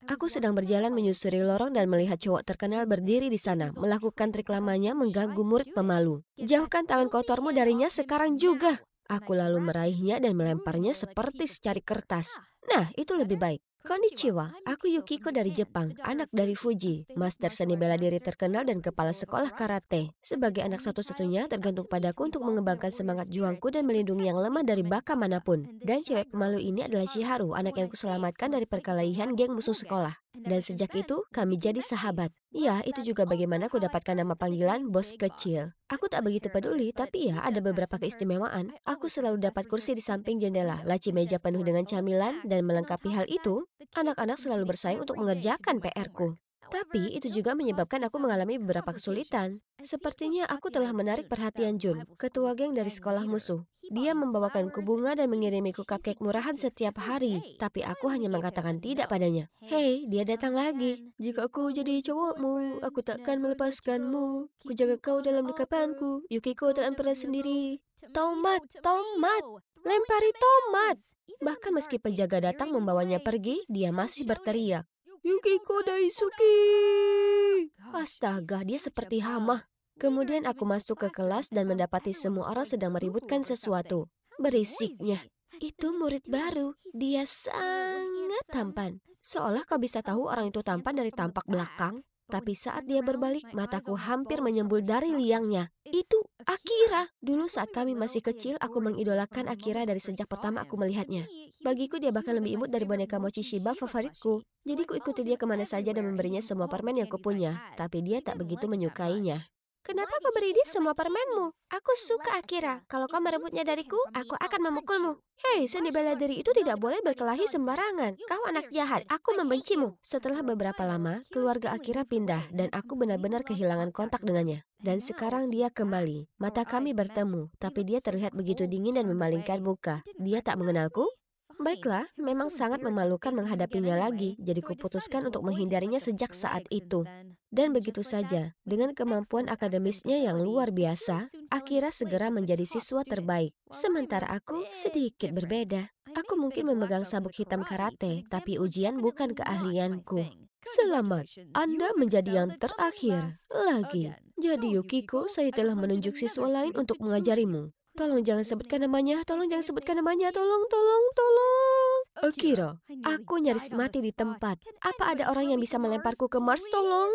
Aku sedang berjalan menyusuri lorong dan melihat cowok terkenal berdiri di sana, melakukan trik lamanya mengganggu murid pemalu. Jauhkan tangan kotormu darinya sekarang juga. Aku lalu meraihnya dan melemparnya seperti secari kertas. Nah, itu lebih baik. Konnichiwa, aku Yukiko dari Jepang, anak dari Fuji, master seni bela diri terkenal dan kepala sekolah karate. Sebagai anak satu-satunya, tergantung padaku untuk mengembangkan semangat juangku dan melindungi yang lemah dari baka manapun. Dan cewek pemalu ini adalah Chiharu, anak yang kuselamatkan dari perkelahian geng musuh sekolah. Dan sejak itu, kami jadi sahabat. Ya, itu juga bagaimana aku dapatkan nama panggilan bos kecil. Aku tak begitu peduli, tapi ya ada beberapa keistimewaan. Aku selalu dapat kursi di samping jendela, laci meja penuh dengan camilan, dan melengkapi hal itu, anak-anak selalu bersaing untuk mengerjakan PR-ku. Tapi itu juga menyebabkan aku mengalami beberapa kesulitan. Sepertinya aku telah menarik perhatian Jun, ketua geng dari sekolah musuh. Dia membawakanku bunga dan mengirimiku cupcake murahan setiap hari, tapi aku hanya mengatakan tidak padanya. Hei, dia datang lagi. Jika aku jadi cowokmu, aku takkan melepaskanmu. Ku jaga kau dalam dekapanku, Yukiko takkan pernah sendiri. Tomat, tomat, lempari tomat. Bahkan meski penjaga datang membawanya pergi, dia masih berteriak. Yukiko Daisuke. Astaga, dia seperti hama. Kemudian aku masuk ke kelas dan mendapati semua orang sedang meributkan sesuatu. Berisiknya. Itu murid baru. Dia sangat tampan. Seolah kau bisa tahu orang itu tampan dari tampak belakang. Tapi saat dia berbalik, mataku hampir menyembul dari liangnya. Itu Akira. Dulu saat kami masih kecil, aku mengidolakan Akira dari sejak pertama aku melihatnya. Bagiku dia bahkan lebih imut dari boneka Mochi Shiba favoritku. Jadi ku ikuti dia kemana saja dan memberinya semua permen yang kupunya. Tapi dia tak begitu menyukainya. Kenapa kau beri dia semua permenmu? Aku suka Akira. Kalau kau merebutnya dariku, aku akan memukulmu. Hei, seni bela diri itu tidak boleh berkelahi sembarangan. Kau anak jahat, aku membencimu. Setelah beberapa lama, keluarga Akira pindah dan aku benar-benar kehilangan kontak dengannya. Dan sekarang dia kembali. Mata kami bertemu, tapi dia terlihat begitu dingin dan memalingkan muka. Dia tak mengenalku? Baiklah, memang sangat memalukan menghadapinya lagi, jadi kuputuskan untuk menghindarinya sejak saat itu. Dan begitu saja, dengan kemampuan akademisnya yang luar biasa, Akira segera menjadi siswa terbaik. Sementara aku sedikit berbeda. Aku mungkin memegang sabuk hitam karate, tapi ujian bukan keahlianku. Selamat, Anda menjadi yang terakhir lagi. Jadi Yukiko, saya telah menunjuk siswa lain untuk mengajarimu. Tolong jangan sebutkan namanya, tolong jangan sebutkan namanya, tolong, tolong, tolong. Akira, aku nyaris mati di tempat. Apa ada orang yang bisa melemparku ke Mars, tolong?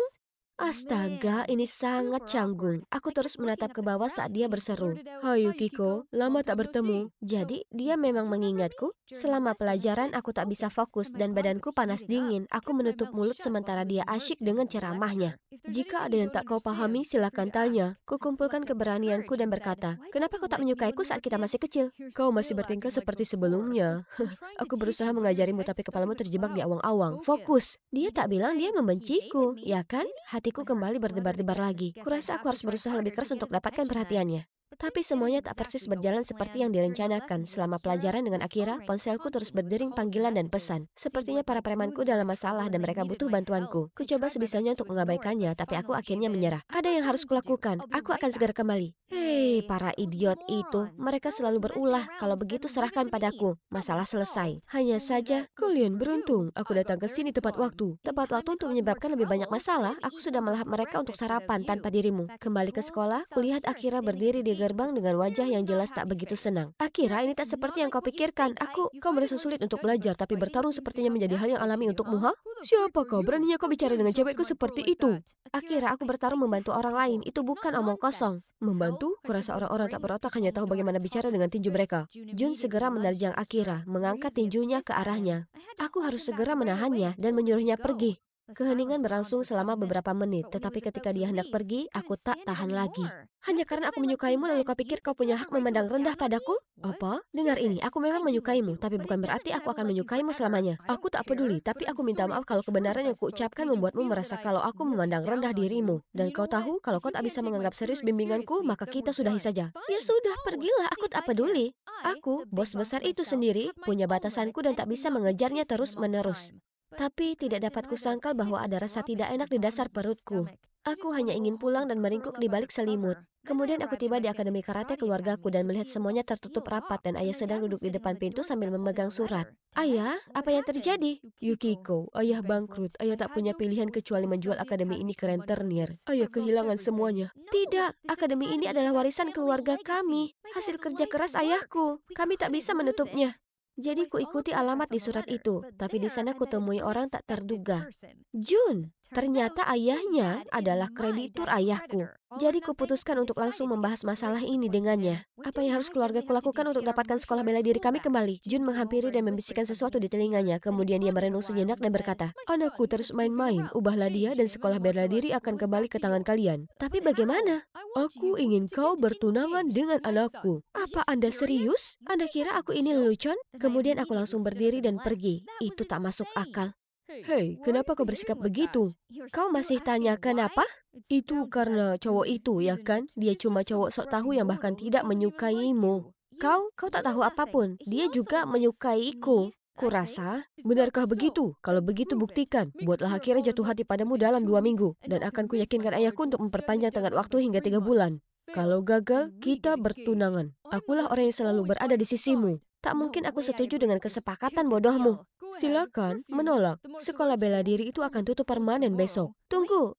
Astaga, ini sangat canggung. Aku terus menatap ke bawah saat dia berseru. Hai Yukiko, lama tak bertemu. Jadi, dia memang mengingatku? Selama pelajaran, aku tak bisa fokus dan badanku panas dingin. Aku menutup mulut sementara dia asyik dengan ceramahnya. Jika ada yang tak kau pahami, silakan tanya. Kukumpulkan keberanianku dan berkata, kenapa kau tak menyukaiku saat kita masih kecil? Kau masih bertingkah seperti sebelumnya. Aku berusaha mengajarimu tapi kepalamu terjebak di awang-awang. Fokus. Dia tak bilang dia membenciku, ya kan? Hatiku kembali berdebar-debar lagi. Kurasa aku harus berusaha lebih keras untuk dapatkan perhatiannya. Tapi semuanya tak persis berjalan seperti yang direncanakan. Selama pelajaran dengan Akira, ponselku terus berdering panggilan dan pesan. Sepertinya para premanku dalam masalah dan mereka butuh bantuanku. Kucoba sebisanya untuk mengabaikannya, tapi aku akhirnya menyerah. Ada yang harus kulakukan. Aku akan segera kembali. Hei, para idiot itu. Mereka selalu berulah. Kalau begitu serahkan padaku. Masalah selesai. Hanya saja, kalian beruntung. Aku datang ke sini tepat waktu. Tepat waktu untuk menyebabkan lebih banyak masalah. Aku sudah melahap mereka untuk sarapan tanpa dirimu. Kembali ke sekolah, kulihat Akira berdiri di gerbang dengan wajah yang jelas tak begitu senang. Akira, ini tak seperti yang kau pikirkan. Kau merasa sulit untuk belajar, tapi bertarung sepertinya menjadi hal yang alami untukmu, ha? Siapa kau? Beraninya kau bicara dengan cewekku seperti itu? Akira, aku bertarung membantu orang lain. Itu bukan omong kosong. Membantu? Kurasa orang-orang tak berotak hanya tahu bagaimana bicara dengan tinju mereka. Jun segera menerjang Akira, mengangkat tinjunya ke arahnya. Aku harus segera menahannya dan menyuruhnya pergi. Keheningan berlangsung selama beberapa menit, tetapi ketika dia hendak pergi, aku tak tahan lagi. Hanya karena aku menyukaimu lalu kau pikir kau punya hak memandang rendah padaku? Apa? Dengar ini, aku memang menyukaimu, tapi bukan berarti aku akan menyukaimu selamanya. Aku tak peduli, tapi aku minta maaf kalau kebenaran yang kuucapkan membuatmu merasa kalau aku memandang rendah dirimu. Dan kau tahu, kalau kau tak bisa menganggap serius bimbinganku, maka kita sudahi saja. Ya sudah, pergilah, aku tak peduli. Aku, bos besar itu sendiri, punya batasanku dan tak bisa mengejarnya terus-menerus. Tapi tidak dapat kusangkal bahwa ada rasa tidak enak di dasar perutku. Aku hanya ingin pulang dan meringkuk di balik selimut. Kemudian aku tiba di akademi karate keluargaku dan melihat semuanya tertutup rapat dan ayah sedang duduk di depan pintu sambil memegang surat. Ayah, apa yang terjadi? Yukiko, ayah bangkrut. Ayah tak punya pilihan kecuali menjual akademi ini ke rentenir. Ayah kehilangan semuanya. Tidak, akademi ini adalah warisan keluarga kami. Hasil kerja keras ayahku. Kami tak bisa menutupnya. Jadi kuikuti alamat di surat itu, tapi di sana kutemui orang tak terduga. Jun, ternyata ayahnya adalah kreditur ayahku. Jadi kuputuskan untuk langsung membahas masalah ini dengannya. Apa yang harus keluargaku lakukan untuk dapatkan sekolah bela diri kami kembali? Jun menghampiri dan membisikkan sesuatu di telinganya. Kemudian dia merenung sejenak dan berkata, "Anakku terus main-main, ubahlah dia dan sekolah bela diri akan kembali ke tangan kalian." Tapi bagaimana? Aku ingin kau bertunangan dengan anakku. Apa Anda serius? Anda kira aku ini lelucon? Kemudian aku langsung berdiri dan pergi. Itu tak masuk akal. Hei, kenapa kau bersikap begitu? Kau masih tanya kenapa? Itu karena cowok itu, ya kan? Dia cuma cowok sok tahu yang bahkan tidak menyukaimu. Kau tak tahu apapun. Dia juga menyukaiku. Kurasa, benarkah begitu? Kalau begitu buktikan. Buatlah akhirnya jatuh hati padamu dalam 2 minggu. Dan akan kuyakinkan ayahku untuk memperpanjang tenggat waktu hingga 3 bulan. Kalau gagal, kita bertunangan. Akulah orang yang selalu berada di sisimu. Tak mungkin aku setuju dengan kesepakatan bodohmu. Silakan, menolak. Sekolah bela diri itu akan tutup permanen besok. Tunggu,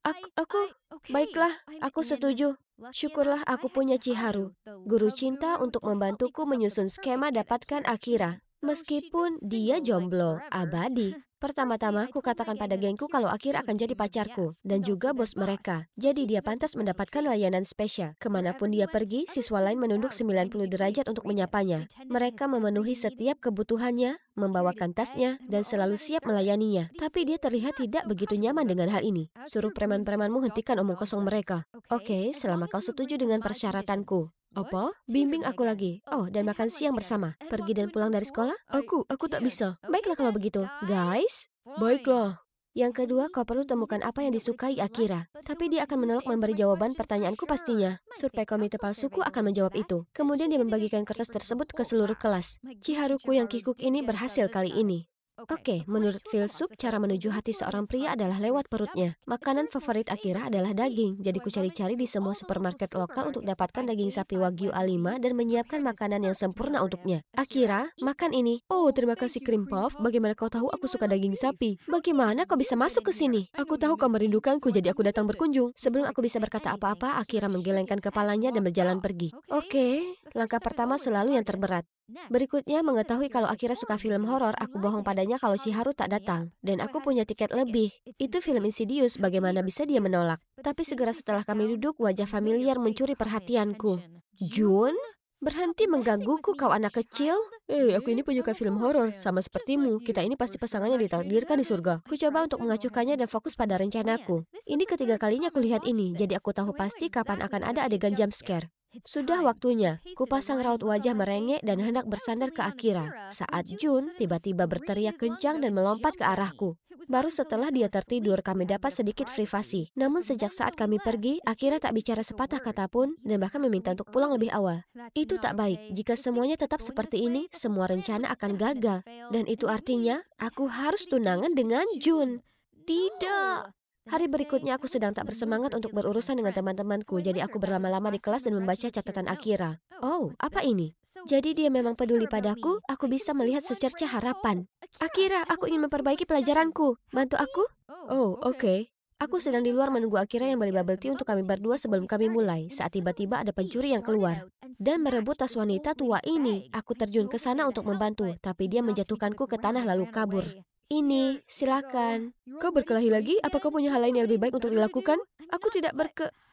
baiklah, aku setuju. Syukurlah aku punya Chiharu, guru cinta untuk membantuku menyusun skema dapatkan Akira. Meskipun dia jomblo, abadi. Pertama-tama aku katakan pada gengku kalau Akira akan jadi pacarku dan juga bos mereka. Jadi dia pantas mendapatkan layanan spesial. Kemanapun dia pergi, siswa lain menunduk 90 derajat untuk menyapanya. Mereka memenuhi setiap kebutuhannya, membawakan tasnya, dan selalu siap melayaninya. Tapi dia terlihat tidak begitu nyaman dengan hal ini. Suruh preman-premanmu hentikan omong kosong mereka. Oke, selama kau setuju dengan persyaratanku. Apa? Bimbing aku lagi. Oh, dan makan siang bersama. Pergi dan pulang dari sekolah? Aku tak bisa. Baiklah kalau begitu. Guys? Baiklah. Yang kedua, kau perlu temukan apa yang disukai Akira. Tapi dia akan menolak memberi jawaban pertanyaanku pastinya. Survei komite palsuku akan menjawab itu. Kemudian dia membagikan kertas tersebut ke seluruh kelas. Chiharuku yang kikuk ini berhasil kali ini. Oke, menurut filsuf, cara menuju hati seorang pria adalah lewat perutnya. Makanan favorit Akira adalah daging, jadi ku cari-cari di semua supermarket lokal untuk dapatkan daging sapi Wagyu A5 dan menyiapkan makanan yang sempurna untuknya. Akira, makan ini. Oh, terima kasih Cream Puff. Bagaimana kau tahu aku suka daging sapi? Bagaimana kau bisa masuk ke sini? Aku tahu kau merindukanku, jadi aku datang berkunjung. Sebelum aku bisa berkata apa-apa, Akira menggelengkan kepalanya dan berjalan pergi. Oke, langkah pertama selalu yang terberat. Berikutnya, mengetahui kalau Akira suka film horor, aku bohong padanya kalau Chiharu tak datang. Dan aku punya tiket lebih. Itu film Insidious, bagaimana bisa dia menolak? Tapi segera setelah kami duduk, wajah familiar mencuri perhatianku. Jun? Berhenti menggangguku kau anak kecil? Aku ini penyuka film horor, sama sepertimu. Kita ini pasti pasangan yang ditakdirkan di surga. Ku coba untuk mengacuhkannya dan fokus pada rencanaku. Ini ketiga kalinya kulihat ini, jadi aku tahu pasti kapan akan ada adegan jump scare. Sudah waktunya, kupasang raut wajah merengek dan hendak bersandar ke Akira. Saat Jun tiba-tiba berteriak kencang dan melompat ke arahku. Baru setelah dia tertidur, kami dapat sedikit privasi. Namun sejak saat kami pergi, Akira tak bicara sepatah kata pun dan bahkan meminta untuk pulang lebih awal. Itu tak baik. Jika semuanya tetap seperti ini, semua rencana akan gagal. Dan itu artinya, aku harus tunangan dengan Jun. Tidak. Hari berikutnya aku sedang tak bersemangat untuk berurusan dengan teman-temanku, jadi aku berlama-lama di kelas dan membaca catatan Akira. Oh, apa ini? Jadi dia memang peduli padaku, aku bisa melihat secerca harapan. Akira, aku ingin memperbaiki pelajaranku. Bantu aku? Oh, oke. Aku sedang di luar menunggu Akira yang beli bubble tea untuk kami berdua sebelum kami mulai, saat tiba-tiba ada pencuri yang keluar dan merebut tas wanita tua ini. Aku terjun ke sana untuk membantu, tapi dia menjatuhkanku ke tanah lalu kabur. Ini, silakan. Kau berkelahi lagi? Apa kau punya hal lain yang lebih baik untuk dilakukan? Aku tidak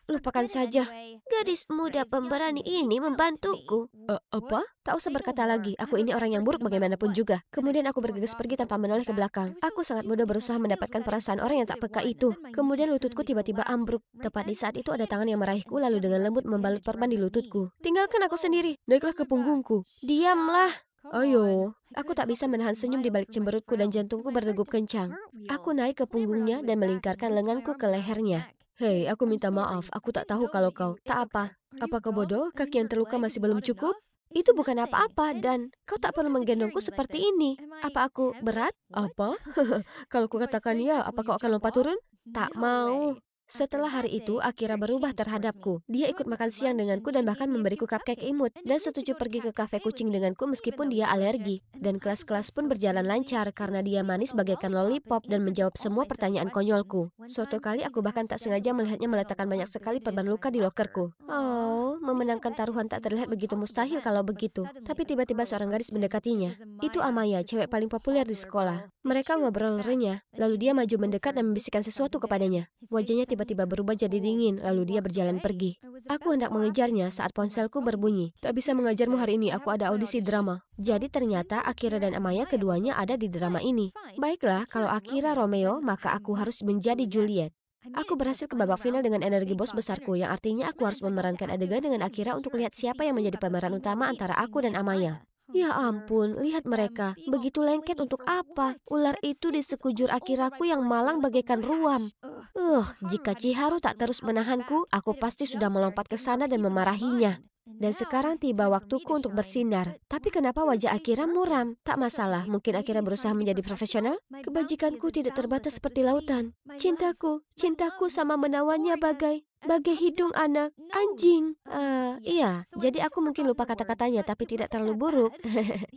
Lupakan saja. Gadis muda pemberani ini membantuku. Apa? Tak usah berkata lagi. Aku ini orang yang buruk bagaimanapun juga. Kemudian aku bergegas pergi tanpa menoleh ke belakang. Aku sangat bodoh berusaha mendapatkan perasaan orang yang tak peka itu. Kemudian lututku tiba-tiba ambruk. Tepat di saat itu ada tangan yang meraihku lalu dengan lembut membalut perban di lututku. Tinggalkan aku sendiri. Naiklah ke punggungku. Diamlah. Ayo. Aku tak bisa menahan senyum di balik cemberutku dan jantungku berdegup kencang. Aku naik ke punggungnya dan melingkarkan lenganku ke lehernya. Hei, aku minta maaf. Aku tak tahu kalau kau. Tak apa. Apa kau bodoh? Kaki yang terluka masih belum cukup? Itu bukan apa-apa dan kau tak perlu menggendongku seperti ini. Apa aku berat? Apa? Kalau ku katakan ya, apa kau akan lompat turun? Tak mau. Setelah hari itu, Akira berubah terhadapku. Dia ikut makan siang denganku dan bahkan memberiku cupcake imut. Dan setuju pergi ke kafe kucing denganku meskipun dia alergi. Dan kelas-kelas pun berjalan lancar karena dia manis bagaikan lollipop dan menjawab semua pertanyaan konyolku. Suatu kali aku bahkan tak sengaja melihatnya meletakkan banyak sekali perban luka di lokerku. Oh, memenangkan taruhan tak terlihat begitu mustahil kalau begitu. Tapi tiba-tiba seorang gadis mendekatinya. Itu Amaya, cewek paling populer di sekolah. Mereka ngobrol renyah, lalu dia maju mendekat dan membisikkan sesuatu kepadanya. Wajahnya tiba-tiba berubah jadi dingin, lalu dia berjalan pergi. Aku hendak mengejarnya saat ponselku berbunyi. Tak bisa mengajarmu hari ini, aku ada audisi drama. Jadi ternyata Akira dan Amaya keduanya ada di drama ini. Baiklah, kalau Akira Romeo, maka aku harus menjadi Juliet. Aku berhasil ke babak final dengan energi bos besarku, yang artinya aku harus memerankan adegan dengan Akira untuk lihat siapa yang menjadi pemeran utama antara aku dan Amaya. Ya ampun, lihat mereka. Begitu lengket untuk apa? Ular itu di sekujur Akiraku yang malang bagaikan ruam. Jika Chiharu tak terus menahanku, aku pasti sudah melompat ke sana dan memarahinya. Dan sekarang tiba waktuku untuk bersinar. Tapi kenapa wajah Akira muram? Tak masalah, mungkin Akira berusaha menjadi profesional? Kebajikanku tidak terbatas seperti lautan. Cintaku sama menawannya bagai hidung anak anjing. Iya, jadi aku mungkin lupa kata-katanya tapi tidak terlalu buruk.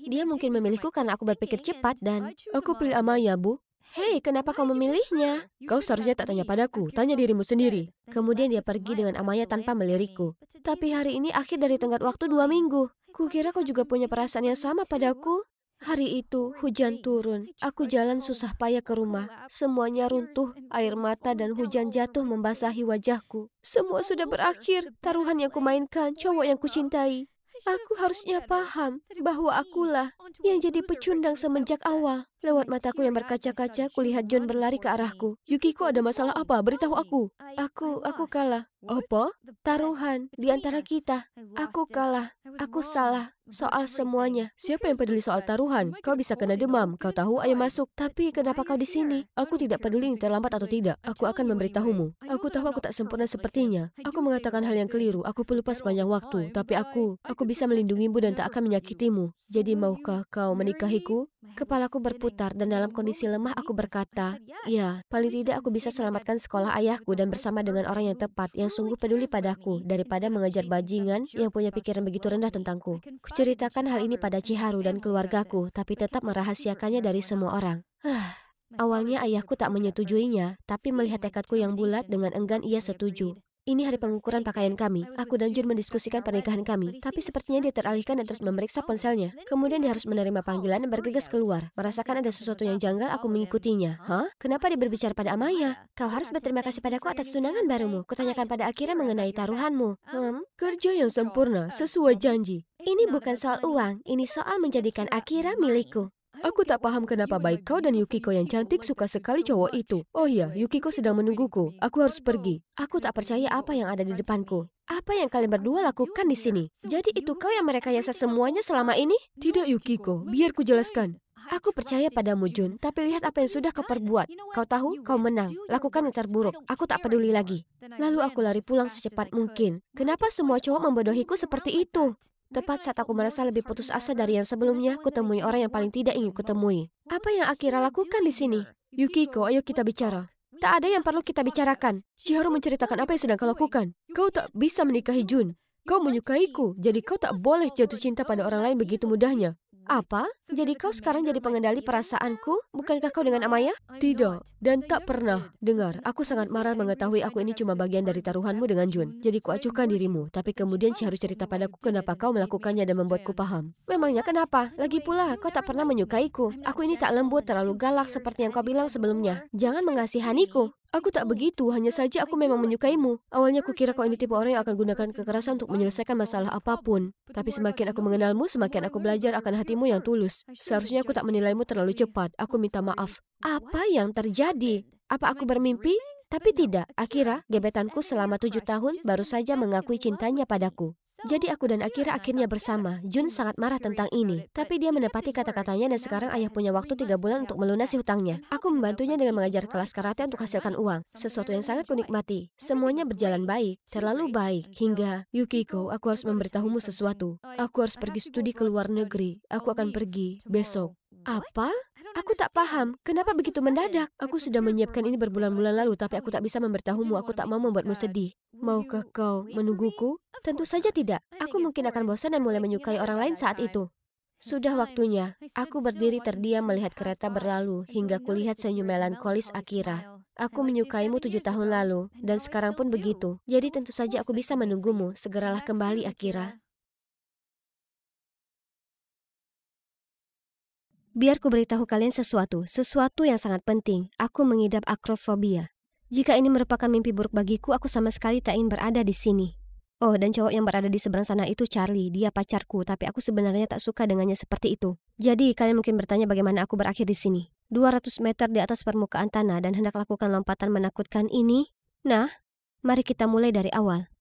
Dia mungkin memilihku karena aku berpikir cepat dan aku pilih Amaya, Bu. Hei, kenapa kau memilihnya? Kau seharusnya tak tanya padaku, tanya dirimu sendiri. Kemudian dia pergi dengan Amaya tanpa melirikku. Tapi hari ini akhir dari tenggat waktu 2 minggu. Kukira kau juga punya perasaan yang sama padaku. Hari itu, hujan turun. Aku jalan susah payah ke rumah. Semuanya runtuh, air mata dan hujan jatuh membasahi wajahku. Semua sudah berakhir. Taruhan yang kumainkan, cowok yang kucintai. Aku harusnya paham bahwa akulah yang jadi pecundang semenjak awal. Lewat mataku yang berkaca-kaca, kulihat John berlari ke arahku. Yukiko, ada masalah apa? Beritahu aku. Aku kalah. Apa? Taruhan di antara kita. Aku kalah. Aku salah. Soal semuanya. Siapa yang peduli soal taruhan? Kau bisa kena demam. Kau tahu, ayo masuk. Tapi kenapa kau di sini? Aku tidak peduli ini terlambat atau tidak. Aku akan memberitahumu. Aku tahu aku tak sempurna sepertinya. Aku mengatakan hal yang keliru. Aku pelupa sepanjang waktu. Tapi aku bisa melindungimu dan tak akan menyakitimu. Jadi maukah kau menikahiku? Kepalaku berputar dan dalam kondisi lemah aku berkata, ya, paling tidak aku bisa selamatkan sekolah ayahku dan bersama dengan orang yang tepat yang sungguh peduli padaku daripada mengejar bajingan yang punya pikiran begitu rendah tentangku. Kuceritakan hal ini pada Chiharu dan keluargaku, tapi tetap merahasiakannya dari semua orang. Awalnya ayahku tak menyetujuinya, tapi melihat tekadku yang bulat dengan enggan ia setuju. Ini hari pengukuran pakaian kami. Aku dan Jun mendiskusikan pernikahan kami. Tapi sepertinya dia teralihkan dan terus memeriksa ponselnya. Kemudian dia harus menerima panggilan dan bergegas keluar. Merasakan ada sesuatu yang janggal, aku mengikutinya. Hah? Kenapa dia berbicara pada Amaya? Kau harus berterima kasih padaku atas tunangan barumu. Kutanyakan pada Akira mengenai taruhanmu. Kerja yang sempurna, sesuai janji. Ini bukan soal uang, ini soal menjadikan Akira milikku. Aku tak paham kenapa baik kau dan Yukiko yang cantik suka sekali cowok itu. Oh iya, Yukiko sedang menungguku. Aku harus pergi. Aku tak percaya apa yang ada di depanku. Apa yang kalian berdua lakukan di sini? Jadi itu kau yang merekayasa semuanya selama ini? Tidak Yukiko, biar ku jelaskan. Aku percaya padamu Jun, tapi lihat apa yang sudah kau perbuat. Kau tahu, kau menang. Lakukan yang terburuk. Aku tak peduli lagi. Lalu aku lari pulang secepat mungkin. Kenapa semua cowok membodohiku seperti itu? Tepat saat aku merasa lebih putus asa dari yang sebelumnya, kutemui orang yang paling tidak ingin kutemui. Apa yang Akira lakukan di sini? Yukiko, ayo kita bicara. Tak ada yang perlu kita bicarakan. Chiharu menceritakan apa yang sedang kau lakukan. Kau tak bisa menikahi Jun. Kau menyukaiku, jadi kau tak boleh jatuh cinta pada orang lain begitu mudahnya. Apa? Jadi kau sekarang jadi pengendali perasaanku? Bukankah kau dengan Amaya? Tidak, dan tak pernah. Dengar, aku sangat marah mengetahui aku ini cuma bagian dari taruhanmu dengan Jun. Jadi kuacuhkan dirimu, tapi kemudian harus cerita padaku kenapa kau melakukannya dan membuatku paham. Memangnya kenapa? Lagi pula, kau tak pernah menyukaiku. Aku ini tak lembut, terlalu galak seperti yang kau bilang sebelumnya. Jangan mengasihaniku. Aku tak begitu, hanya saja aku memang menyukaimu. Awalnya kukira kau ini tipe orang yang akan gunakan kekerasan untuk menyelesaikan masalah apapun. Tapi semakin aku mengenalmu, semakin aku belajar akan hatimu yang tulus. Seharusnya aku tak menilaimu terlalu cepat. Aku minta maaf. Apa yang terjadi? Apa aku bermimpi? Tapi tidak, Akira, gebetanku selama 7 tahun, baru saja mengakui cintanya padaku. Jadi aku dan Akira akhirnya bersama. Jun sangat marah tentang ini. Tapi dia menepati kata-katanya dan sekarang ayah punya waktu 3 bulan untuk melunasi hutangnya. Aku membantunya dengan mengajar kelas karate untuk hasilkan uang. Sesuatu yang sangat kunikmati. Semuanya berjalan baik, terlalu baik. Hingga, Yukiko, aku harus memberitahumu sesuatu. Aku harus pergi studi ke luar negeri. Aku akan pergi besok. Apa? Aku tak paham, kenapa begitu mendadak? Aku sudah menyiapkan ini berbulan-bulan lalu, tapi aku tak bisa memberitahumu, aku tak mau membuatmu sedih. Maukah kau menungguku? Tentu saja tidak. Aku mungkin akan bosan dan mulai menyukai orang lain saat itu. Sudah waktunya. Aku berdiri terdiam melihat kereta berlalu, hingga kulihat senyum melankolis Akira. Aku menyukaimu 7 tahun lalu, dan sekarang pun begitu. Jadi tentu saja aku bisa menunggumu. Segeralah kembali, Akira. Biar ku beritahu kalian sesuatu yang sangat penting. Aku mengidap akrofobia. Jika ini merupakan mimpi buruk bagiku, aku sama sekali tak ingin berada di sini. Oh, dan cowok yang berada di seberang sana itu Charlie. Dia pacarku, tapi aku sebenarnya tak suka dengannya seperti itu. Jadi, kalian mungkin bertanya bagaimana aku berakhir di sini. 200 meter di atas permukaan tanah dan hendak lakukan lompatan menakutkan ini? Nah, mari kita mulai dari awal.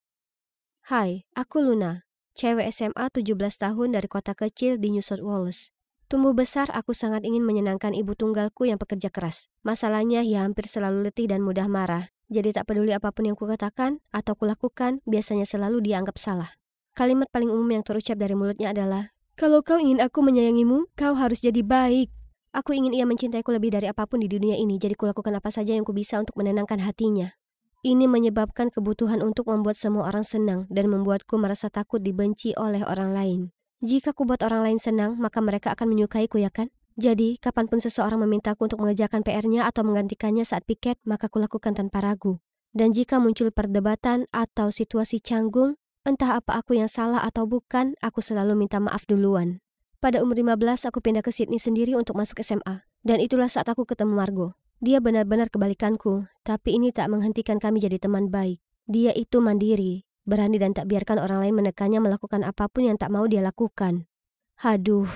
Hai, aku Luna. Cewek SMA 17 tahun dari kota kecil di New South Wales. Tumbuh besar, aku sangat ingin menyenangkan ibu tunggalku yang pekerja keras. Masalahnya, ia hampir selalu letih dan mudah marah. Jadi tak peduli apapun yang kukatakan atau kulakukan, biasanya selalu dianggap salah. Kalimat paling umum yang terucap dari mulutnya adalah, "Kalau kau ingin aku menyayangimu, kau harus jadi baik." Aku ingin ia mencintaiku lebih dari apapun di dunia ini, jadi kulakukan apa saja yang kubisa untuk menenangkan hatinya. Ini menyebabkan kebutuhan untuk membuat semua orang senang dan membuatku merasa takut dibenci oleh orang lain. Jika ku buat orang lain senang, maka mereka akan menyukaiku, ya kan? Jadi, kapanpun seseorang memintaku untuk mengerjakan PR-nya atau menggantikannya saat piket, maka kulakukan tanpa ragu. Dan jika muncul perdebatan atau situasi canggung, entah apa aku yang salah atau bukan, aku selalu minta maaf duluan. Pada umur 15, aku pindah ke Sydney sendiri untuk masuk SMA. Dan itulah saat aku ketemu Margo. Dia benar-benar kebalikanku, tapi ini tak menghentikan kami jadi teman baik. Dia itu mandiri, berani dan tak biarkan orang lain menekannya melakukan apapun yang tak mau dia lakukan. Haduh,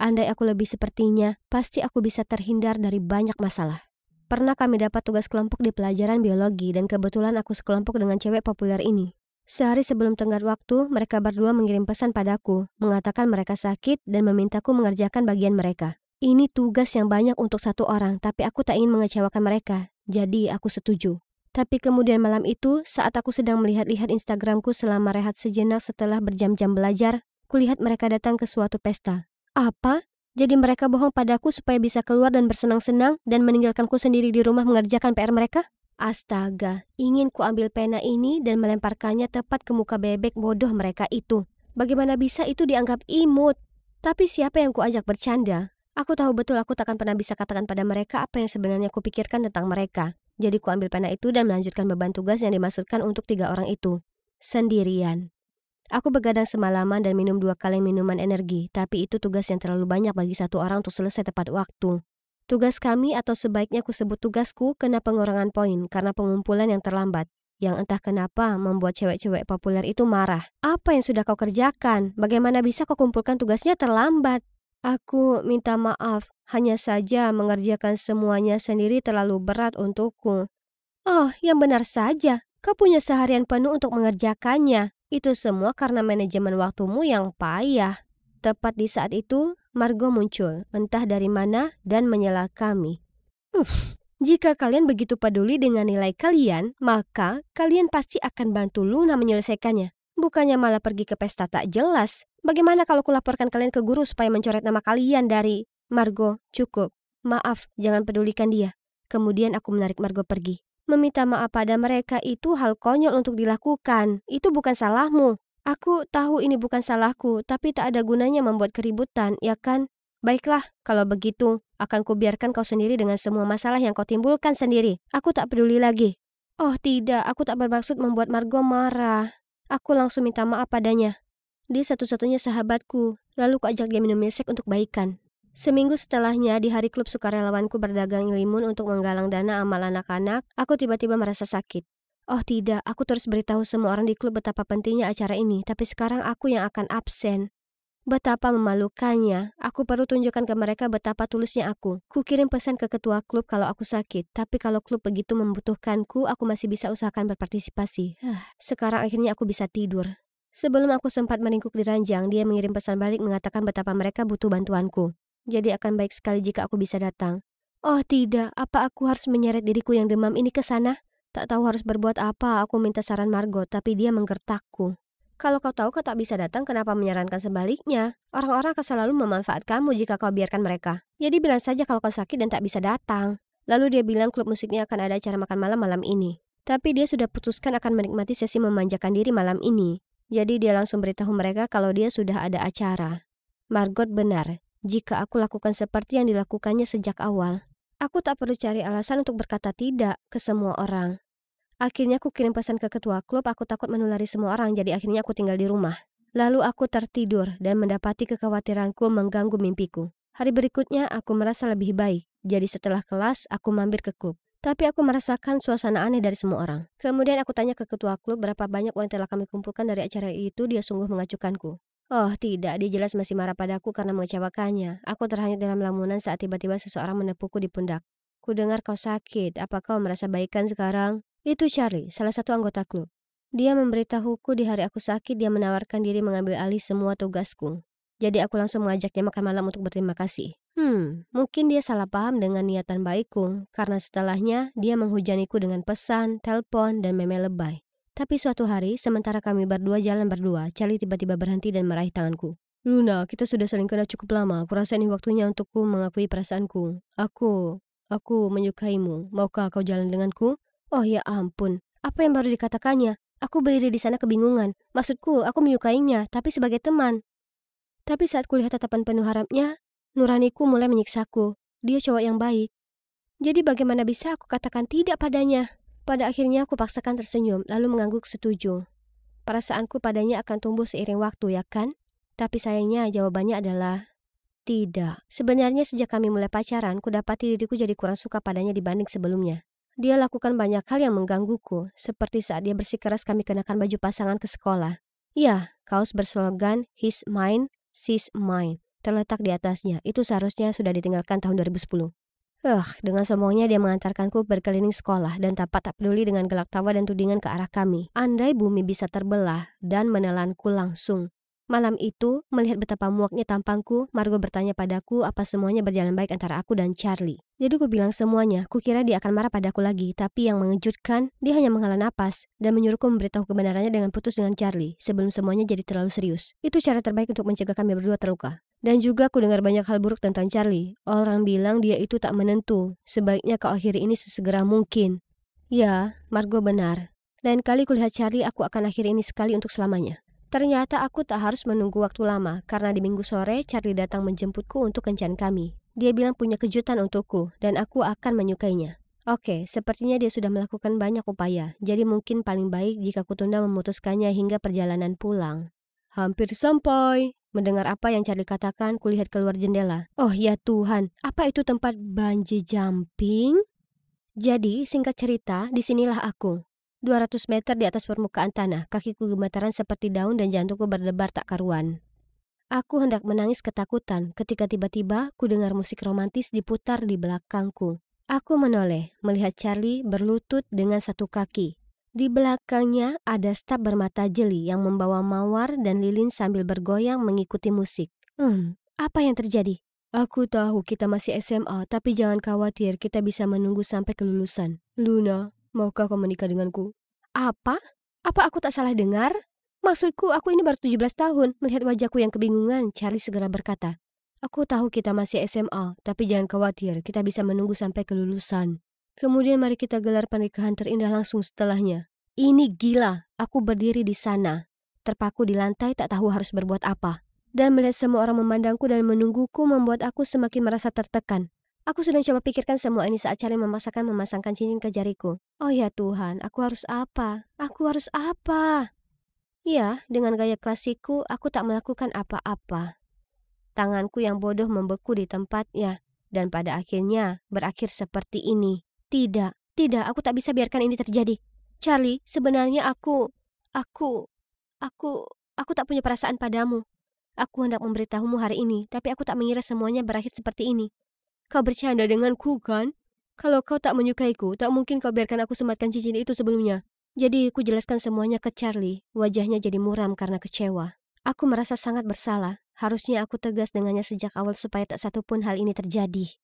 andai aku lebih sepertinya, pasti aku bisa terhindar dari banyak masalah. Pernah kami dapat tugas kelompok di pelajaran biologi dan kebetulan aku sekelompok dengan cewek populer ini. Sehari sebelum tenggat waktu, mereka berdua mengirim pesan padaku, mengatakan mereka sakit dan memintaku mengerjakan bagian mereka. Ini tugas yang banyak untuk satu orang, tapi aku tak ingin mengecewakan mereka, jadi aku setuju. Tapi kemudian malam itu, saat aku sedang melihat-lihat Instagramku selama rehat sejenak setelah berjam-jam belajar, kulihat mereka datang ke suatu pesta. Apa? Jadi mereka bohong padaku supaya bisa keluar dan bersenang-senang dan meninggalkanku sendiri di rumah mengerjakan PR mereka? Astaga, ingin ku ambil pena ini dan melemparkannya tepat ke muka bebek bodoh mereka itu. Bagaimana bisa itu dianggap imut? Tapi siapa yang kuajak bercanda? Aku tahu betul aku takkan pernah bisa katakan pada mereka apa yang sebenarnya kupikirkan tentang mereka. Jadi ku ambil pena itu dan melanjutkan beban tugas yang dimaksudkan untuk 3 orang itu. Sendirian. Aku begadang semalaman dan minum 2 kali minuman energi, tapi itu tugas yang terlalu banyak bagi satu orang untuk selesai tepat waktu. Tugas kami atau sebaiknya ku sebut tugasku kena pengurangan poin karena pengumpulan yang terlambat. Yang entah kenapa membuat cewek-cewek populer itu marah. Apa yang sudah kau kerjakan? Bagaimana bisa kau kumpulkan tugasnya terlambat? Aku minta maaf, hanya saja mengerjakan semuanya sendiri terlalu berat untukku. Oh, yang benar saja. Kau punya seharian penuh untuk mengerjakannya. Itu semua karena manajemen waktumu yang payah. Tepat di saat itu, Margo muncul, entah dari mana, dan menyela kami. Jika kalian begitu peduli dengan nilai kalian, maka kalian pasti akan bantu Luna menyelesaikannya. Bukannya malah pergi ke pesta tak jelas. Bagaimana kalau kulaporkan kalian ke guru supaya mencoret nama kalian dari... Margo, cukup. Maaf, jangan pedulikan dia. Kemudian aku menarik Margo pergi. Meminta maaf pada mereka itu hal konyol untuk dilakukan. Itu bukan salahmu. Aku tahu ini bukan salahku, tapi tak ada gunanya membuat keributan, ya kan? Baiklah, kalau begitu, akan kubiarkan kau sendiri dengan semua masalah yang kau timbulkan sendiri. Aku tak peduli lagi. Oh tidak, aku tak bermaksud membuat Margo marah. Aku langsung minta maaf padanya. Dia satu-satunya sahabatku, lalu kuajak dia minum milkshake untuk baikan. Seminggu setelahnya, di hari klub sukarelawanku berdagang limun untuk menggalang dana amal anak-anak, aku tiba-tiba merasa sakit. Oh tidak, aku terus beritahu semua orang di klub betapa pentingnya acara ini, tapi sekarang aku yang akan absen. Betapa memalukannya, aku perlu tunjukkan ke mereka betapa tulusnya aku. Kukirim pesan ke ketua klub kalau aku sakit, tapi kalau klub begitu membutuhkanku, aku masih bisa usahakan berpartisipasi. Sekarang akhirnya aku bisa tidur. Sebelum aku sempat meringkuk di ranjang, dia mengirim pesan balik mengatakan betapa mereka butuh bantuanku. Jadi akan baik sekali jika aku bisa datang. Oh tidak, apa aku harus menyeret diriku yang demam ini ke sana? Tak tahu harus berbuat apa, aku minta saran Margo, tapi dia menggertakku. Kalau kau tahu kau tak bisa datang, kenapa menyarankan sebaliknya? Orang-orang akan selalu memanfaatkanmu jika kau biarkan mereka. Jadi bilang saja kalau kau sakit dan tak bisa datang. Lalu dia bilang klub musiknya akan ada acara makan malam malam ini. Tapi dia sudah putuskan akan menikmati sesi memanjakan diri malam ini. Jadi dia langsung beritahu mereka kalau dia sudah ada acara. Margot benar, jika aku lakukan seperti yang dilakukannya sejak awal. Aku tak perlu cari alasan untuk berkata tidak ke semua orang. Akhirnya aku kirim pesan ke ketua klub, aku takut menulari semua orang, jadi akhirnya aku tinggal di rumah. Lalu aku tertidur dan mendapati kekhawatiranku mengganggu mimpiku. Hari berikutnya aku merasa lebih baik, jadi setelah kelas aku mampir ke klub. Tapi aku merasakan suasana aneh dari semua orang. Kemudian aku tanya ke ketua klub berapa banyak uang telah kami kumpulkan dari acara itu, dia sungguh mengacukanku. Oh tidak, dia jelas masih marah padaku karena mengecewakannya. Aku terhanyut dalam lamunan saat tiba-tiba seseorang menepukku di pundak. Ku dengar kau sakit, apa kau merasa baikan sekarang? Itu Charlie, salah satu anggota klub. Dia memberitahuku di hari aku sakit, dia menawarkan diri mengambil alih semua tugasku. Jadi aku langsung mengajaknya makan malam untuk berterima kasih. Mungkin dia salah paham dengan niatan baikku, karena setelahnya dia menghujaniku dengan pesan, telepon, dan meme lebay. Tapi suatu hari, sementara kami berdua jalan berdua, Charlie tiba-tiba berhenti dan meraih tanganku. Luna, kita sudah saling kenal cukup lama, aku rasa ini waktunya untukku mengakui perasaanku. Aku menyukaimu, maukah kau jalan denganku? Oh ya ampun, apa yang baru dikatakannya? Aku berdiri di sana kebingungan. Maksudku, aku menyukainya, tapi sebagai teman. Tapi saat kulihat tatapan penuh harapnya, nuraniku mulai menyiksaku. Dia cowok yang baik. Jadi bagaimana bisa aku katakan tidak padanya? Pada akhirnya aku paksakan tersenyum, lalu mengangguk setuju. Perasaanku padanya akan tumbuh seiring waktu, ya kan? Tapi sayangnya jawabannya adalah tidak. Sebenarnya sejak kami mulai pacaran, kudapati diriku jadi kurang suka padanya dibanding sebelumnya. Dia lakukan banyak hal yang menggangguku, seperti saat dia bersikeras kami kenakan baju pasangan ke sekolah. Ya, kaos berslogan He's Mine, She's Mine terletak di atasnya. Itu seharusnya sudah ditinggalkan tahun 2010. Dengan sombongnya dia mengantarkanku berkeliling sekolah dan tak peduli dengan gelak tawa dan tudingan ke arah kami. Andai bumi bisa terbelah dan menelanku langsung. Malam itu, melihat betapa muaknya tampangku, Margot bertanya padaku apa semuanya berjalan baik antara aku dan Charlie. Jadi ku bilang semuanya, kukira dia akan marah padaku lagi, tapi yang mengejutkan, dia hanya menghela napas dan menyuruhku memberitahu kebenarannya dengan putus dengan Charlie sebelum semuanya jadi terlalu serius. Itu cara terbaik untuk mencegah kami berdua terluka. Dan juga ku dengar banyak hal buruk tentang Charlie. Orang bilang dia itu tak menentu, sebaiknya kau akhiri ini sesegera mungkin. Ya, Margot benar. Lain kali kulihat Charlie, aku akan akhiri ini sekali untuk selamanya. Ternyata aku tak harus menunggu waktu lama, karena di minggu sore Charlie datang menjemputku untuk kencan kami. Dia bilang punya kejutan untukku, dan aku akan menyukainya. Oke, sepertinya dia sudah melakukan banyak upaya, jadi mungkin paling baik jika kutunda memutuskannya hingga perjalanan pulang. Hampir sampai. Mendengar apa yang Charlie katakan, kulihat keluar jendela. Oh ya Tuhan, apa itu tempat bungee jumping? Jadi, singkat cerita, disinilah aku. 200 meter di atas permukaan tanah, kakiku gemetaran seperti daun dan jantungku berdebar tak karuan. Aku hendak menangis ketakutan ketika tiba-tiba ku dengar musik romantis diputar di belakangku. Aku menoleh, melihat Charlie berlutut dengan satu kaki. Di belakangnya ada staf bermata jeli yang membawa mawar dan lilin sambil bergoyang mengikuti musik. Apa yang terjadi? Aku tahu kita masih SMA, tapi jangan khawatir, kita bisa menunggu sampai kelulusan. Luna, maukah kau menikah denganku? Apa? Apa aku tak salah dengar? Maksudku, aku ini baru 17 tahun. Melihat wajahku yang kebingungan, Charlie segera berkata, aku tahu kita masih SMA, tapi jangan khawatir, kita bisa menunggu sampai kelulusan. Kemudian mari kita gelar pernikahan terindah langsung setelahnya. Ini gila, aku berdiri di sana. Terpaku di lantai tak tahu harus berbuat apa. Dan melihat semua orang memandangku dan menungguku membuat aku semakin merasa tertekan. Aku sedang coba pikirkan semua ini saat Charlie memasangkan cincin ke jariku. Oh ya Tuhan, aku harus apa? Aku harus apa? Ya, dengan gaya klasikku, aku tak melakukan apa-apa. Tanganku yang bodoh membeku di tempatnya, dan pada akhirnya berakhir seperti ini. Tidak, aku tak bisa biarkan ini terjadi. Charlie, sebenarnya aku tak punya perasaan padamu. Aku hendak memberitahumu hari ini, tapi aku tak mengira semuanya berakhir seperti ini. Kau bercanda denganku, kan? Kalau kau tak menyukaiku, tak mungkin kau biarkan aku sematkan cincin itu sebelumnya. Jadi, ku jelaskan semuanya ke Charlie. Wajahnya jadi muram karena kecewa. Aku merasa sangat bersalah. Harusnya aku tegas dengannya sejak awal supaya tak satupun hal ini terjadi.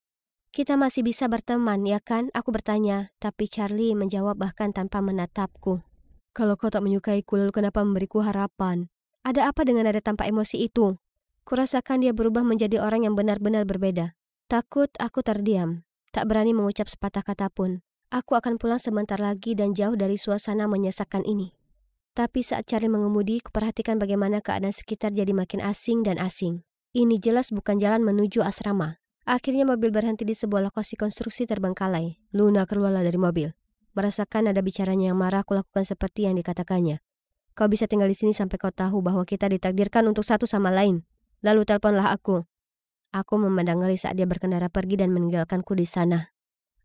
Kita masih bisa berteman, ya kan? Aku bertanya, tapi Charlie menjawab bahkan tanpa menatapku. Kalau kau tak menyukaiku, lalu kenapa memberiku harapan? Ada apa dengan nada tanpa emosi itu? Kurasakan dia berubah menjadi orang yang benar-benar berbeda. Takut aku terdiam, tak berani mengucap sepatah kata pun. Aku akan pulang sebentar lagi dan jauh dari suasana menyesakkan ini. Tapi saat Charlie mengemudi, kuperhatikan bagaimana keadaan sekitar jadi makin asing dan asing. Ini jelas bukan jalan menuju asrama. Akhirnya mobil berhenti di sebuah lokasi konstruksi terbengkalai. Luna keluarlah dari mobil. Merasakan nada bicaranya yang marah, aku lakukan seperti yang dikatakannya. Kau bisa tinggal di sini sampai kau tahu bahwa kita ditakdirkan untuk satu sama lain. Lalu teleponlah aku. Aku memandang ngeri saat dia berkendara pergi dan meninggalkanku di sana.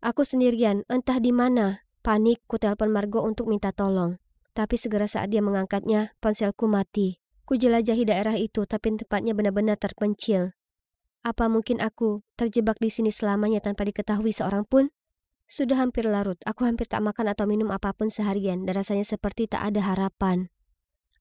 Aku sendirian, entah di mana. Panik, ku telepon Margo untuk minta tolong. Tapi segera saat dia mengangkatnya, ponselku mati. Ku jelajahi daerah itu, tapi tempatnya benar-benar terpencil. Apa mungkin aku terjebak di sini selamanya tanpa diketahui seorang pun? Sudah hampir larut, aku hampir tak makan atau minum apapun seharian dan rasanya seperti tak ada harapan.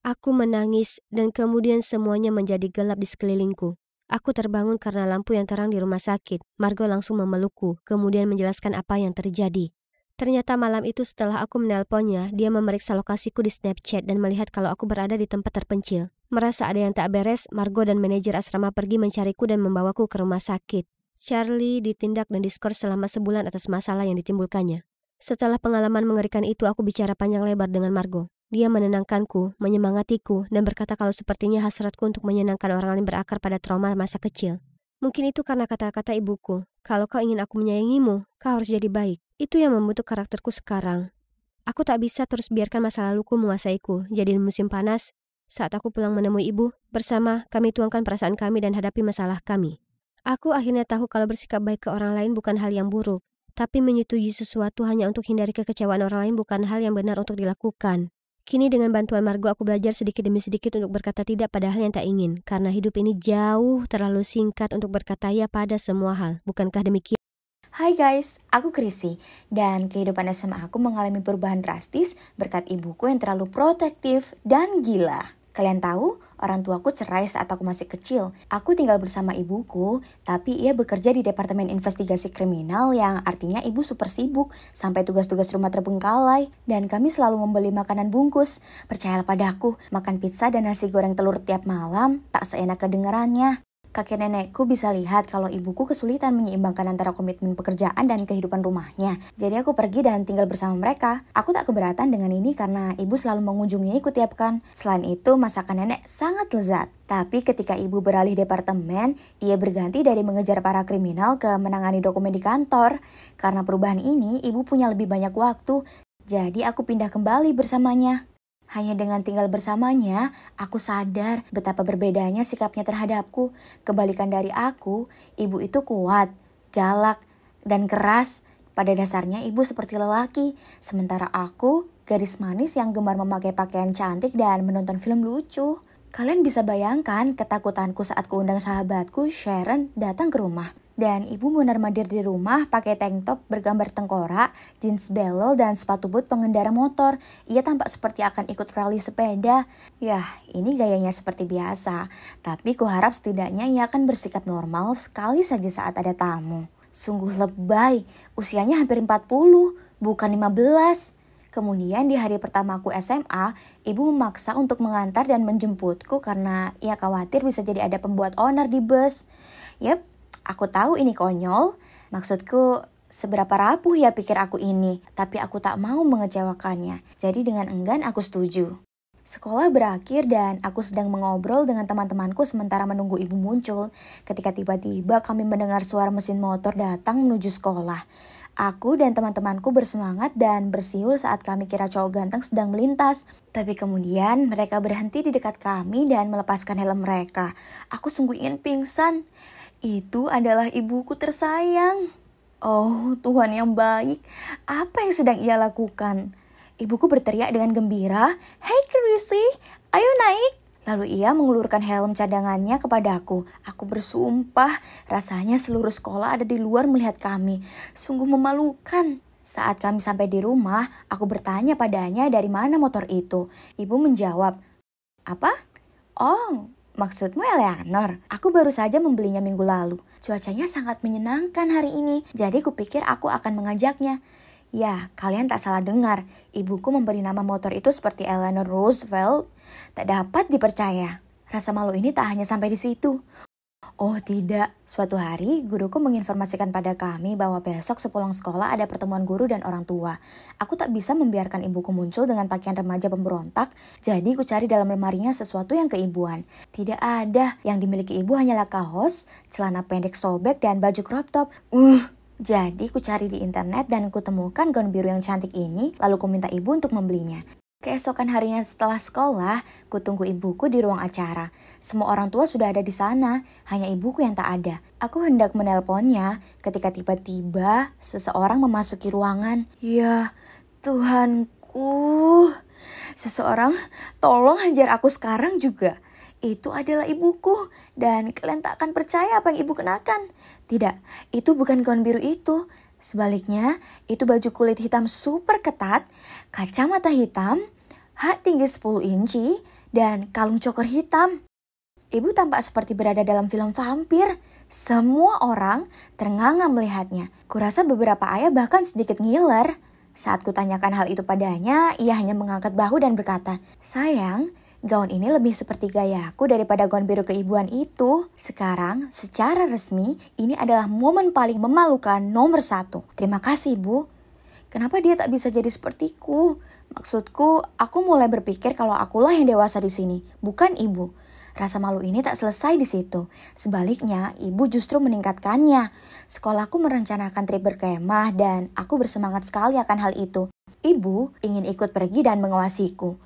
Aku menangis dan kemudian semuanya menjadi gelap di sekelilingku. Aku terbangun karena lampu yang terang di rumah sakit. Margo langsung memelukku, kemudian menjelaskan apa yang terjadi. Ternyata malam itu setelah aku menelponnya, dia memeriksa lokasiku di Snapchat dan melihat kalau aku berada di tempat terpencil. Merasa ada yang tak beres, Margo dan manajer asrama pergi mencariku dan membawaku ke rumah sakit. Charlie ditindak dan diskors selama sebulan atas masalah yang ditimbulkannya. Setelah pengalaman mengerikan itu, aku bicara panjang lebar dengan Margo. Dia menenangkanku, menyemangatiku, dan berkata kalau sepertinya hasratku untuk menyenangkan orang lain berakar pada trauma masa kecil. Mungkin itu karena kata-kata ibuku, kalau kau ingin aku menyayangimu, kau harus jadi baik. Itu yang membentuk karakterku sekarang. Aku tak bisa terus biarkan masa laluku menguasaiku. Jadi di musim panas, saat aku pulang menemui ibu, bersama kami tuangkan perasaan kami dan hadapi masalah kami. Aku akhirnya tahu kalau bersikap baik ke orang lain bukan hal yang buruk, tapi menyetujui sesuatu hanya untuk hindari kekecewaan orang lain bukan hal yang benar untuk dilakukan. Kini dengan bantuan Margo aku belajar sedikit demi sedikit untuk berkata tidak pada hal yang tak ingin, karena hidup ini jauh terlalu singkat untuk berkata ya pada semua hal, bukankah demikian? Hai guys, aku Chrissy, dan kehidupan SMA aku mengalami perubahan drastis berkat ibuku yang terlalu protektif dan gila. Kalian tahu, orang tuaku cerai saat aku masih kecil. Aku tinggal bersama ibuku, tapi ia bekerja di Departemen Investigasi Kriminal yang artinya ibu super sibuk sampai tugas-tugas rumah terbengkalai. Dan kami selalu membeli makanan bungkus. Percayalah padaku, makan pizza dan nasi goreng telur tiap malam tak seenak kedengarannya. Kakek nenekku bisa lihat kalau ibuku kesulitan menyeimbangkan antara komitmen pekerjaan dan kehidupan rumahnya. Jadi aku pergi dan tinggal bersama mereka. Aku tak keberatan dengan ini karena ibu selalu mengunjungiku tiap kan. Selain itu, masakan nenek sangat lezat. Tapi ketika ibu beralih departemen, ia berganti dari mengejar para kriminal ke menangani dokumen di kantor. Karena perubahan ini, ibu punya lebih banyak waktu. Jadi aku pindah kembali bersamanya. Hanya dengan tinggal bersamanya, aku sadar betapa berbedanya sikapnya terhadapku. Kebalikan dari aku, ibu itu kuat, galak, dan keras. Pada dasarnya ibu seperti lelaki, sementara aku gadis manis yang gemar memakai pakaian cantik dan menonton film lucu. Kalian bisa bayangkan ketakutanku saat kuundang sahabatku Sharon datang ke rumah. Dan ibu mondar-mandir di rumah pakai tank top bergambar tengkorak, jeans belel, dan sepatu boot pengendara motor. Ia tampak seperti akan ikut rally sepeda. Yah, ini gayanya seperti biasa. Tapi kuharap setidaknya ia akan bersikap normal sekali saja saat ada tamu. Sungguh lebay, usianya hampir 40, bukan 15. Kemudian di hari pertama aku SMA, ibu memaksa untuk mengantar dan menjemputku karena ia khawatir bisa jadi ada pembuat onar di bus. Yep. Aku tahu ini konyol, maksudku seberapa rapuh ya pikir aku ini, tapi aku tak mau mengecewakannya. Jadi dengan enggan aku setuju. Sekolah berakhir dan aku sedang mengobrol dengan teman-temanku sementara menunggu ibu muncul. Ketika tiba-tiba kami mendengar suara mesin motor datang menuju sekolah. Aku dan teman-temanku bersemangat dan bersiul saat kami kira cowok ganteng sedang melintas. Tapi kemudian mereka berhenti di dekat kami dan melepaskan helm mereka. Aku sungguh ingin pingsan. Itu adalah ibuku tersayang. Oh, Tuhan yang baik. Apa yang sedang ia lakukan? Ibuku berteriak dengan gembira, "Hey Chrissy, ayo naik." Lalu ia mengulurkan helm cadangannya kepadaku. Aku bersumpah, rasanya seluruh sekolah ada di luar melihat kami. Sungguh memalukan. Saat kami sampai di rumah, aku bertanya padanya dari mana motor itu. Ibu menjawab, "Apa? Oh, maksudmu Eleanor? Aku baru saja membelinya minggu lalu. Cuacanya sangat menyenangkan hari ini, jadi kupikir aku akan mengajaknya." Ya, kalian tak salah dengar. Ibuku memberi nama motor itu seperti Eleanor Roosevelt. Tak dapat dipercaya. Rasa malu ini tak hanya sampai di situ. Oh tidak, suatu hari guruku menginformasikan pada kami bahwa besok sepulang sekolah ada pertemuan guru dan orang tua. Aku tak bisa membiarkan ibuku muncul dengan pakaian remaja pemberontak, jadi ku cari dalam lemarinya sesuatu yang keibuan. Tidak ada, yang dimiliki ibu hanyalah kaos, celana pendek sobek dan baju crop top. Jadi ku cari di internet dan ku temukan gaun biru yang cantik ini, lalu ku minta ibu untuk membelinya. Keesokan harinya setelah sekolah, ku tunggu ibuku di ruang acara. Semua orang tua sudah ada di sana, hanya ibuku yang tak ada. Aku hendak menelponnya ketika tiba-tiba seseorang memasuki ruangan. Ya, Tuhanku. Seseorang tolong hajar aku sekarang juga. Itu adalah ibuku dan kalian tak akan percaya apa yang ibu kenakan. Tidak, itu bukan gaun biru itu. Sebaliknya, itu baju kulit hitam super ketat, kacamata hitam, hak tinggi 10 inci, dan kalung cokor hitam. Ibu tampak seperti berada dalam film vampir. Semua orang ternganga melihatnya. Kurasa beberapa ayah bahkan sedikit ngiler. Saat kutanyakan hal itu padanya, ia hanya mengangkat bahu dan berkata, "Sayang, gaun ini lebih seperti gayaku daripada gaun biru keibuan itu. Sekarang, secara resmi, ini adalah momen paling memalukan nomor 1. Terima kasih, Bu." Kenapa dia tak bisa jadi sepertiku? Maksudku, aku mulai berpikir kalau akulah yang dewasa di sini, bukan ibu. Rasa malu ini tak selesai di situ. Sebaliknya, ibu justru meningkatkannya. Sekolahku merencanakan trip berkemah dan aku bersemangat sekali akan hal itu. Ibu ingin ikut pergi dan mengawasiku.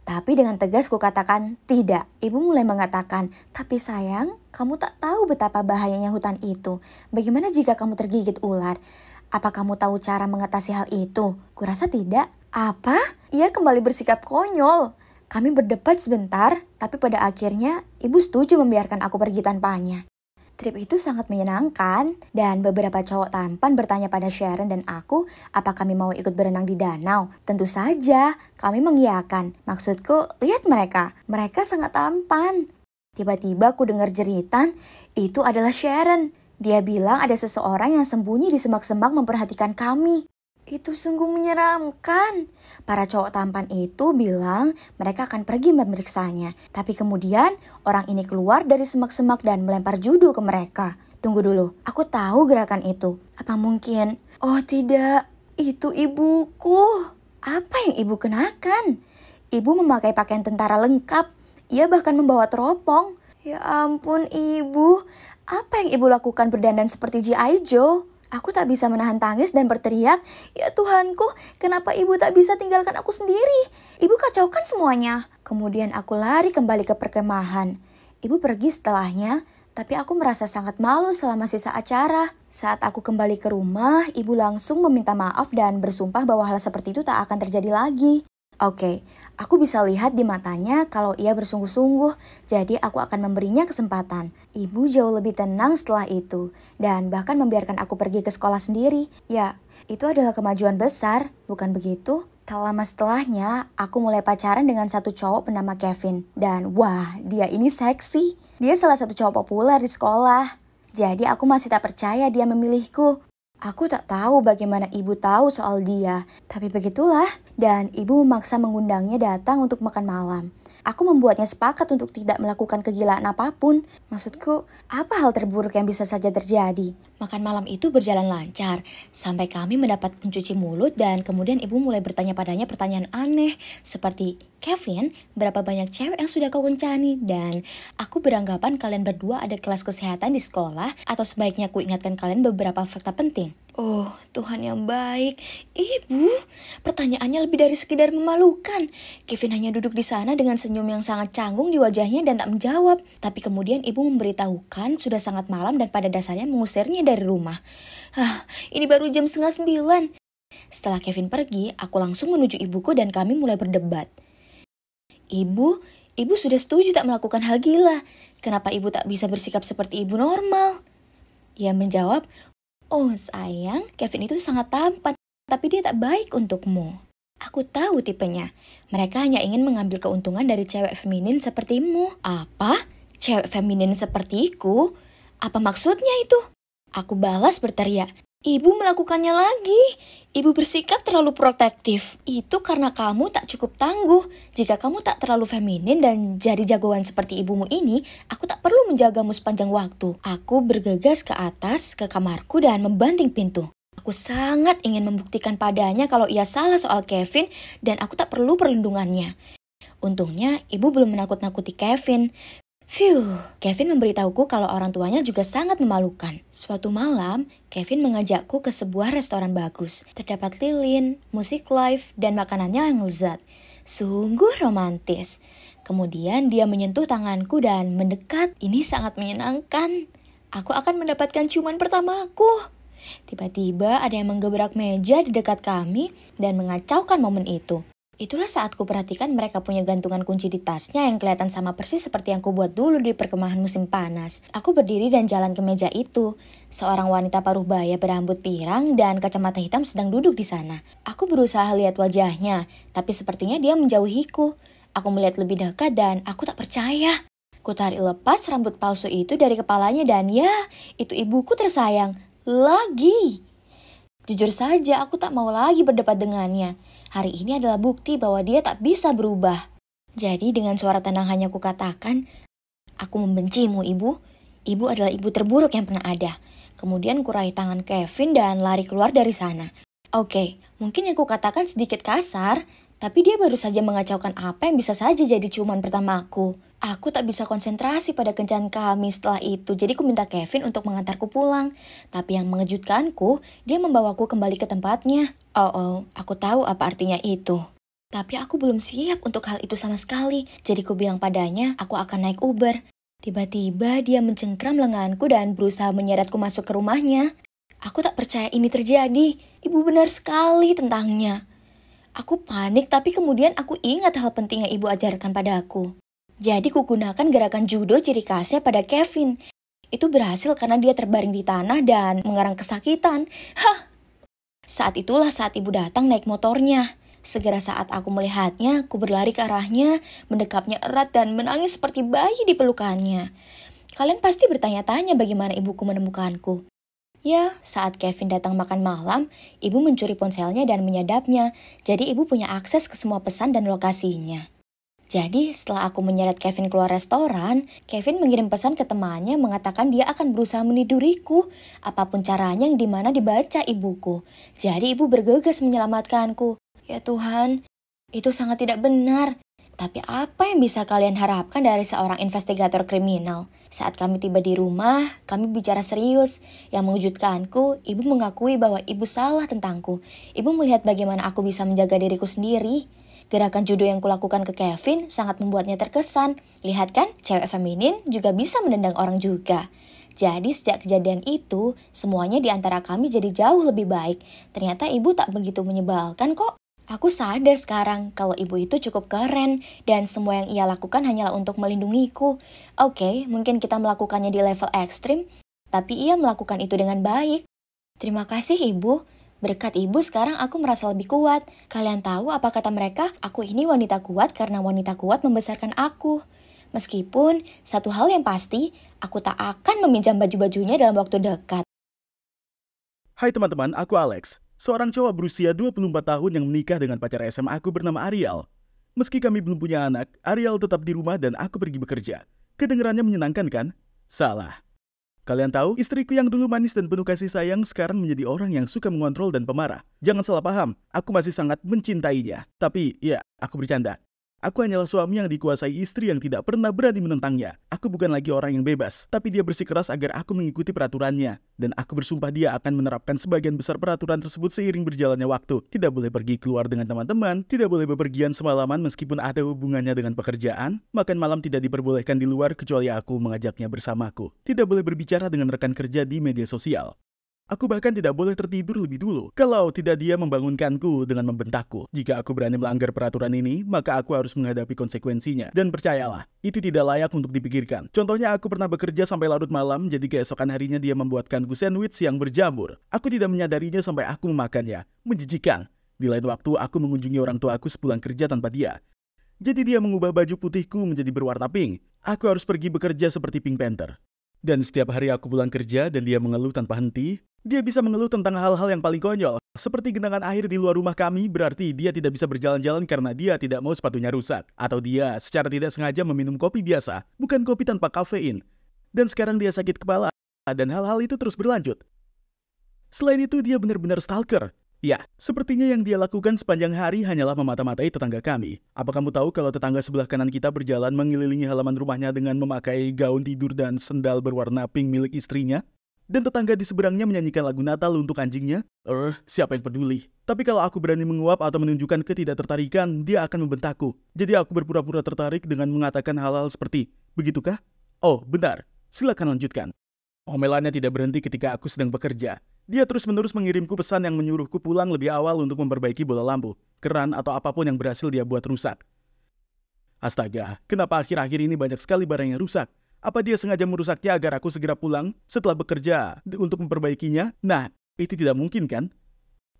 Tapi dengan tegas ku katakan, tidak. Ibu mulai mengatakan, "Tapi sayang, kamu tak tahu betapa bahayanya hutan itu. Bagaimana jika kamu tergigit ular? Apa kamu tahu cara mengatasi hal itu?" Kurasa tidak. Apa? Ia kembali bersikap konyol. Kami berdebat sebentar, tapi pada akhirnya ibu setuju membiarkan aku pergi tanpanya. Trip itu sangat menyenangkan, dan beberapa cowok tampan bertanya pada Sharon dan aku apa kami mau ikut berenang di danau. Tentu saja, kami mengiyakan. Maksudku, lihat mereka. Mereka sangat tampan. Tiba-tiba aku dengar jeritan, itu adalah Sharon. Dia bilang ada seseorang yang sembunyi di semak-semak memperhatikan kami. Itu sungguh menyeramkan. Para cowok tampan itu bilang mereka akan pergi memeriksanya. Tapi kemudian orang ini keluar dari semak-semak dan melempar judo ke mereka. Tunggu dulu, aku tahu gerakan itu. Apa mungkin? Oh tidak, itu ibuku. Apa yang ibu kenakan? Ibu memakai pakaian tentara lengkap. Ia bahkan membawa teropong. Ya ampun ibu, apa yang ibu lakukan berdandan seperti G.I. Joe? Aku tak bisa menahan tangis dan berteriak, "Ya Tuhanku, kenapa ibu tak bisa tinggalkan aku sendiri? Ibu kacaukan semuanya." Kemudian aku lari kembali ke perkemahan. Ibu pergi setelahnya, tapi aku merasa sangat malu selama sisa acara. Saat aku kembali ke rumah, ibu langsung meminta maaf dan bersumpah bahwa hal seperti itu tak akan terjadi lagi. Oke, aku bisa lihat di matanya kalau ia bersungguh-sungguh, jadi aku akan memberinya kesempatan. Ibu jauh lebih tenang setelah itu, dan bahkan membiarkan aku pergi ke sekolah sendiri. Ya, itu adalah kemajuan besar, bukan begitu? Tak lama setelahnya, aku mulai pacaran dengan satu cowok bernama Kevin. Dan wah, dia ini seksi. Dia salah satu cowok populer di sekolah. Jadi aku masih tak percaya dia memilihku. Aku tak tahu bagaimana ibu tahu soal dia, tapi begitulah. Dan ibu memaksa mengundangnya datang untuk makan malam. Aku membuatnya sepakat untuk tidak melakukan kegilaan apapun. Maksudku, apa hal terburuk yang bisa saja terjadi? Makan malam itu berjalan lancar, sampai kami mendapat pencuci mulut dan kemudian ibu mulai bertanya padanya pertanyaan aneh. Seperti, "Kevin, berapa banyak cewek yang sudah kau kencani?" Dan aku beranggapan kalian berdua ada kelas kesehatan di sekolah, atau sebaiknya aku ingatkan kalian beberapa fakta penting. Oh, Tuhan yang baik. Ibu, pertanyaannya lebih dari sekedar memalukan. Kevin hanya duduk di sana dengan senyum yang sangat canggung di wajahnya dan tak menjawab. Tapi kemudian ibu memberitahukan sudah sangat malam dan pada dasarnya mengusirnya dari rumah. Ini baru jam 8:30. Setelah Kevin pergi, aku langsung menuju ibuku dan kami mulai berdebat. Ibu sudah setuju tak melakukan hal gila. Kenapa ibu tak bisa bersikap seperti ibu normal? Ia menjawab, "Oh sayang, Kevin itu sangat tampan, tapi dia tak baik untukmu." Aku tahu tipenya. Mereka hanya ingin mengambil keuntungan dari cewek feminin sepertimu. Apa? Cewek feminin sepertiku? Apa maksudnya itu? Aku balas berteriak. Ibu melakukannya lagi. Ibu bersikap terlalu protektif. Itu karena kamu tak cukup tangguh. Jika kamu tak terlalu feminin dan jadi jagoan seperti ibumu ini, aku tak perlu menjagamu sepanjang waktu. Aku bergegas ke atas, ke kamarku dan membanting pintu. Aku sangat ingin membuktikan padanya kalau ia salah soal Kevin dan aku tak perlu perlindungannya. Untungnya ibu belum menakut-nakuti Kevin. Kevin memberitahuku kalau orang tuanya juga sangat memalukan. Suatu malam, Kevin mengajakku ke sebuah restoran bagus. Terdapat lilin, musik live, dan makanannya yang lezat. Sungguh romantis. Kemudian dia menyentuh tanganku dan mendekat. Ini sangat menyenangkan. Aku akan mendapatkan ciuman pertamaku. Tiba-tiba ada yang menggebrak meja di dekat kami dan mengacaukan momen itu. Itulah saat ku perhatikan mereka punya gantungan kunci di tasnya yang kelihatan sama persis seperti yang ku buat dulu di perkemahan musim panas. Aku berdiri dan jalan ke meja itu. Seorang wanita paruh baya berambut pirang dan kacamata hitam sedang duduk di sana. Aku berusaha lihat wajahnya, tapi sepertinya dia menjauhiku. Aku melihat lebih dekat dan aku tak percaya. Ku tarik lepas rambut palsu itu dari kepalanya dan ya, itu ibuku tersayang. Lagi. Jujur saja, aku tak mau lagi berdebat dengannya. Hari ini adalah bukti bahwa dia tak bisa berubah. Jadi dengan suara tenang hanya kukatakan, aku membencimu ibu. Ibu adalah ibu terburuk yang pernah ada. Kemudian kuraih tangan Kevin dan lari keluar dari sana. Oke, mungkin yang kukatakan sedikit kasar, tapi dia baru saja mengacaukan apa yang bisa saja jadi ciuman pertamaku. Aku tak bisa konsentrasi pada kencan kami setelah itu, jadi ku minta Kevin untuk mengantarku pulang. Tapi yang mengejutkanku, dia membawaku kembali ke tempatnya. Aku tahu apa artinya itu. Tapi aku belum siap untuk hal itu sama sekali, jadi ku bilang padanya aku akan naik Uber. Tiba-tiba dia mencengkram lenganku dan berusaha menyeretku masuk ke rumahnya. Aku tak percaya ini terjadi, ibu benar sekali tentangnya. Aku panik, tapi kemudian aku ingat hal penting yang ibu ajarkan padaku. Jadi kugunakan gerakan judo ciri khasnya pada Kevin. Itu berhasil karena dia terbaring di tanah dan mengarang kesakitan. Saat itulah saat ibu datang naik motornya. Segera saat aku melihatnya, aku berlari ke arahnya, mendekapnya erat dan menangis seperti bayi di pelukannya. Kalian pasti bertanya-tanya bagaimana ibuku menemukanku. Ya, saat Kevin datang makan malam, ibu mencuri ponselnya dan menyadapnya. Jadi ibu punya akses ke semua pesan dan lokasinya. Jadi setelah aku menyeret Kevin keluar restoran, Kevin mengirim pesan ke temannya mengatakan dia akan berusaha meniduriku. Apapun caranya yang dimana dibaca ibuku. Jadi ibu bergegas menyelamatkanku. Ya Tuhan, itu sangat tidak benar. Tapi apa yang bisa kalian harapkan dari seorang investigator kriminal? Saat kami tiba di rumah, kami bicara serius. Yang mengejutkanku, ibu mengakui bahwa ibu salah tentangku. Ibu melihat bagaimana aku bisa menjaga diriku sendiri. Gerakan judo yang kulakukan ke Kevin sangat membuatnya terkesan. Lihat kan, cewek feminin juga bisa menendang orang juga. Jadi sejak kejadian itu, semuanya di antara kami jadi jauh lebih baik. Ternyata ibu tak begitu menyebalkan kok. Aku sadar sekarang kalau ibu itu cukup keren dan semua yang ia lakukan hanyalah untuk melindungiku. Oke, mungkin kita melakukannya di level ekstrim, tapi ia melakukan itu dengan baik. Terima kasih ibu. Berkat ibu sekarang aku merasa lebih kuat. Kalian tahu apa kata mereka? Aku ini wanita kuat karena wanita kuat membesarkan aku. Meskipun satu hal yang pasti, aku tak akan meminjam baju-bajunya dalam waktu dekat. Hai teman-teman, aku Alex. Seorang cowok berusia 24 tahun yang menikah dengan pacar SMA aku bernama Ariel. Meski kami belum punya anak, Ariel tetap di rumah dan aku pergi bekerja. Kedengarannya menyenangkan kan? Salah. Kalian tahu, istriku yang dulu manis dan penuh kasih sayang sekarang menjadi orang yang suka mengontrol dan pemarah. Jangan salah paham, aku masih sangat mencintainya. Tapi, ya, aku bercanda. Aku hanyalah suami yang dikuasai istri yang tidak pernah berani menentangnya. Aku bukan lagi orang yang bebas, tapi dia bersikeras agar aku mengikuti peraturannya. Dan aku bersumpah dia akan menerapkan sebagian besar peraturan tersebut seiring berjalannya waktu. Tidak boleh pergi keluar dengan teman-teman, tidak boleh bepergian semalaman meskipun ada hubungannya dengan pekerjaan. Makan malam tidak diperbolehkan di luar kecuali aku mengajaknya bersamaku. Tidak boleh berbicara dengan rekan kerja di media sosial. Aku bahkan tidak boleh tertidur lebih dulu kalau tidak dia membangunkanku dengan membentakku. Jika aku berani melanggar peraturan ini, maka aku harus menghadapi konsekuensinya. Dan percayalah, itu tidak layak untuk dipikirkan. Contohnya aku pernah bekerja sampai larut malam, jadi keesokan harinya dia membuatkanku sandwich yang berjamur. Aku tidak menyadarinya sampai aku memakannya. Menjijikan. Di lain waktu, aku mengunjungi orang tua aku sepulang kerja tanpa dia. Jadi dia mengubah baju putihku menjadi berwarna pink. Aku harus pergi bekerja seperti Pink Panther. Dan setiap hari aku pulang kerja dan dia mengeluh tanpa henti, dia bisa mengeluh tentang hal-hal yang paling konyol. Seperti genangan air di luar rumah kami, berarti dia tidak bisa berjalan-jalan karena dia tidak mau sepatunya rusak. Atau dia secara tidak sengaja meminum kopi biasa, bukan kopi tanpa kafein. Dan sekarang dia sakit kepala, dan hal-hal itu terus berlanjut. Selain itu, dia benar-benar stalker. Ya, sepertinya yang dia lakukan sepanjang hari hanyalah memata-matai tetangga kami. Apa kamu tahu kalau tetangga sebelah kanan kita berjalan mengelilingi halaman rumahnya dengan memakai gaun tidur dan sendal berwarna pink milik istrinya? Dan tetangga di seberangnya menyanyikan lagu Natal untuk anjingnya? Siapa yang peduli? Tapi kalau aku berani menguap atau menunjukkan ketidaktertarikan, dia akan membentakku. Jadi aku berpura-pura tertarik dengan mengatakan hal-hal seperti, begitukah? Oh, benar. Silakan lanjutkan. Omelannya tidak berhenti ketika aku sedang bekerja. Dia terus-menerus mengirimku pesan yang menyuruhku pulang lebih awal untuk memperbaiki bola lampu, keran, atau apapun yang berhasil dia buat rusak. Astaga, kenapa akhir-akhir ini banyak sekali barang yang rusak? Apa dia sengaja merusaknya agar aku segera pulang setelah bekerja untuk memperbaikinya? Nah, itu tidak mungkin kan?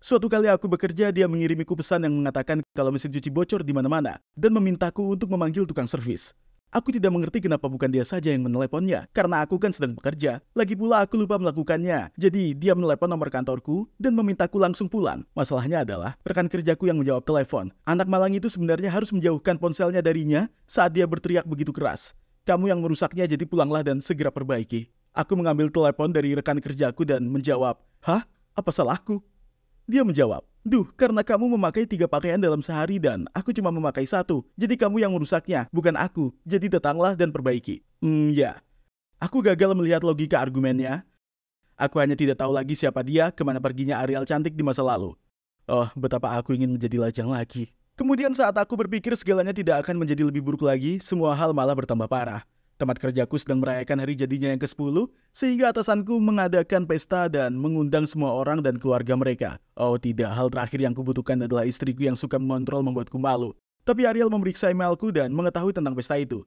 Suatu kali aku bekerja, dia mengirimiku pesan yang mengatakan kalau mesin cuci bocor di mana-mana dan memintaku untuk memanggil tukang servis. Aku tidak mengerti kenapa bukan dia saja yang meneleponnya, karena aku kan sedang bekerja. Lagi pula aku lupa melakukannya. Jadi dia menelepon nomor kantorku dan memintaku langsung pulang. Masalahnya adalah rekan kerjaku yang menjawab telepon. Anak malang itu sebenarnya harus menjauhkan ponselnya darinya saat dia berteriak begitu keras. Kamu yang merusaknya, jadi pulanglah dan segera perbaiki. Aku mengambil telepon dari rekan kerjaku dan menjawab, "Hah? Apa salahku?" Dia menjawab, "Duh, karena kamu memakai 3 pakaian dalam sehari dan aku cuma memakai 1. Jadi kamu yang merusaknya, bukan aku. Jadi datanglah dan perbaiki." Ya. Aku gagal melihat logika argumennya. Aku hanya tidak tahu lagi siapa dia, kemana perginya Ariel cantik di masa lalu. Oh, betapa aku ingin menjadi lajang lagi. Kemudian saat aku berpikir segalanya tidak akan menjadi lebih buruk lagi, semua hal malah bertambah parah. Tempat kerjaku sedang merayakan hari jadinya yang ke-10, sehingga atasanku mengadakan pesta dan mengundang semua orang dan keluarga mereka. Oh tidak, hal terakhir yang kubutuhkan adalah istriku yang suka mengontrol membuatku malu. Tapi Ariel memeriksa emailku dan mengetahui tentang pesta itu.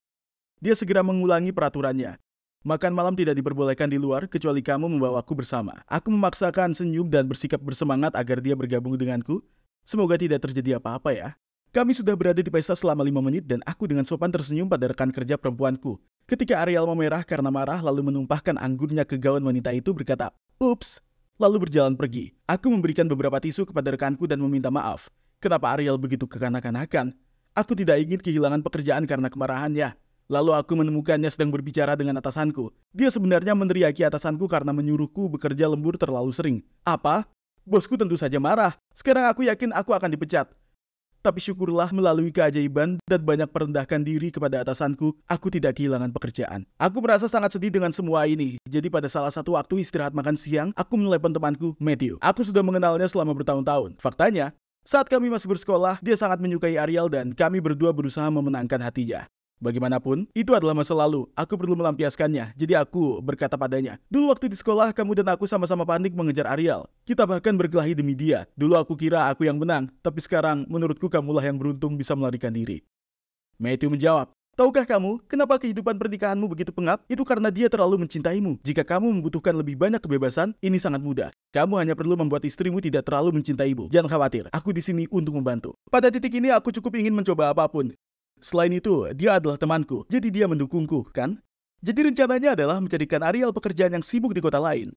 Dia segera mengulangi peraturannya. Makan malam tidak diperbolehkan di luar, kecuali kamu membawaku bersama. Aku memaksakan senyum dan bersikap bersemangat agar dia bergabung denganku. Semoga tidak terjadi apa-apa ya. Kami sudah berada di pesta selama 5 menit dan aku dengan sopan tersenyum pada rekan kerja perempuanku. Ketika Ariel memerah karena marah lalu menumpahkan anggurnya ke gaun wanita itu berkata, "Ups," lalu berjalan pergi. Aku memberikan beberapa tisu kepada rekanku dan meminta maaf. Kenapa Ariel begitu kekanak-kanakan? Aku tidak ingin kehilangan pekerjaan karena kemarahannya. Lalu aku menemukannya sedang berbicara dengan atasanku. Dia sebenarnya meneriaki atasanku karena menyuruhku bekerja lembur terlalu sering. Apa? Bosku tentu saja marah. Sekarang aku yakin aku akan dipecat. Tapi syukurlah melalui keajaiban dan banyak merendahkan diri kepada atasanku, aku tidak kehilangan pekerjaan. Aku merasa sangat sedih dengan semua ini. Jadi pada salah satu waktu istirahat makan siang, aku menelepon temanku, Matthew. Aku sudah mengenalnya selama bertahun-tahun. Faktanya, saat kami masih bersekolah, dia sangat menyukai Ariel dan kami berdua berusaha memenangkan hatinya. Bagaimanapun, itu adalah masa lalu. Aku perlu melampiaskannya. Jadi aku berkata padanya, "Dulu waktu di sekolah, kamu dan aku sama-sama panik mengejar Ariel. Kita bahkan berkelahi demi dia. Dulu aku kira aku yang menang, tapi sekarang menurutku kamulah yang beruntung bisa melarikan diri." Matthew menjawab, "Tahukah kamu, kenapa kehidupan pernikahanmu begitu pengap? Itu karena dia terlalu mencintaimu. Jika kamu membutuhkan lebih banyak kebebasan, ini sangat mudah. Kamu hanya perlu membuat istrimu tidak terlalu mencintaimu. Jangan khawatir, aku di sini untuk membantu." Pada titik ini aku cukup ingin mencoba apapun. Selain itu, dia adalah temanku, jadi dia mendukungku, kan? Jadi rencananya adalah mencarikan Ariel pekerjaan yang sibuk di kota lain.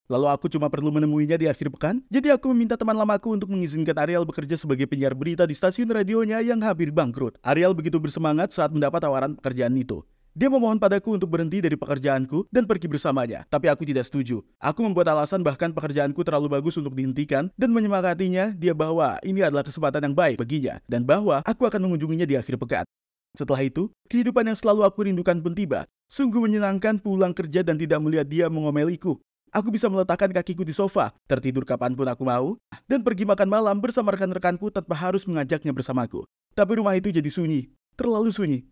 Lalu aku cuma perlu menemuinya di akhir pekan, jadi aku meminta teman lamaku untuk mengizinkan Ariel bekerja sebagai penyiar berita di stasiun radionya yang hampir bangkrut. Ariel begitu bersemangat saat mendapat tawaran pekerjaan itu. Dia memohon padaku untuk berhenti dari pekerjaanku dan pergi bersamanya, tapi aku tidak setuju. Aku membuat alasan bahkan pekerjaanku terlalu bagus untuk dihentikan dan menyemangatinya dia bahwa ini adalah kesempatan yang baik baginya dan bahwa aku akan mengunjunginya di akhir pekan. Setelah itu, kehidupan yang selalu aku rindukan pun tiba. Sungguh menyenangkan pulang kerja dan tidak melihat dia mengomeliku. Aku bisa meletakkan kakiku di sofa, tertidur kapanpun aku mau, dan pergi makan malam bersama rekan-rekanku tanpa harus mengajaknya bersamaku. Tapi rumah itu jadi sunyi, terlalu sunyi.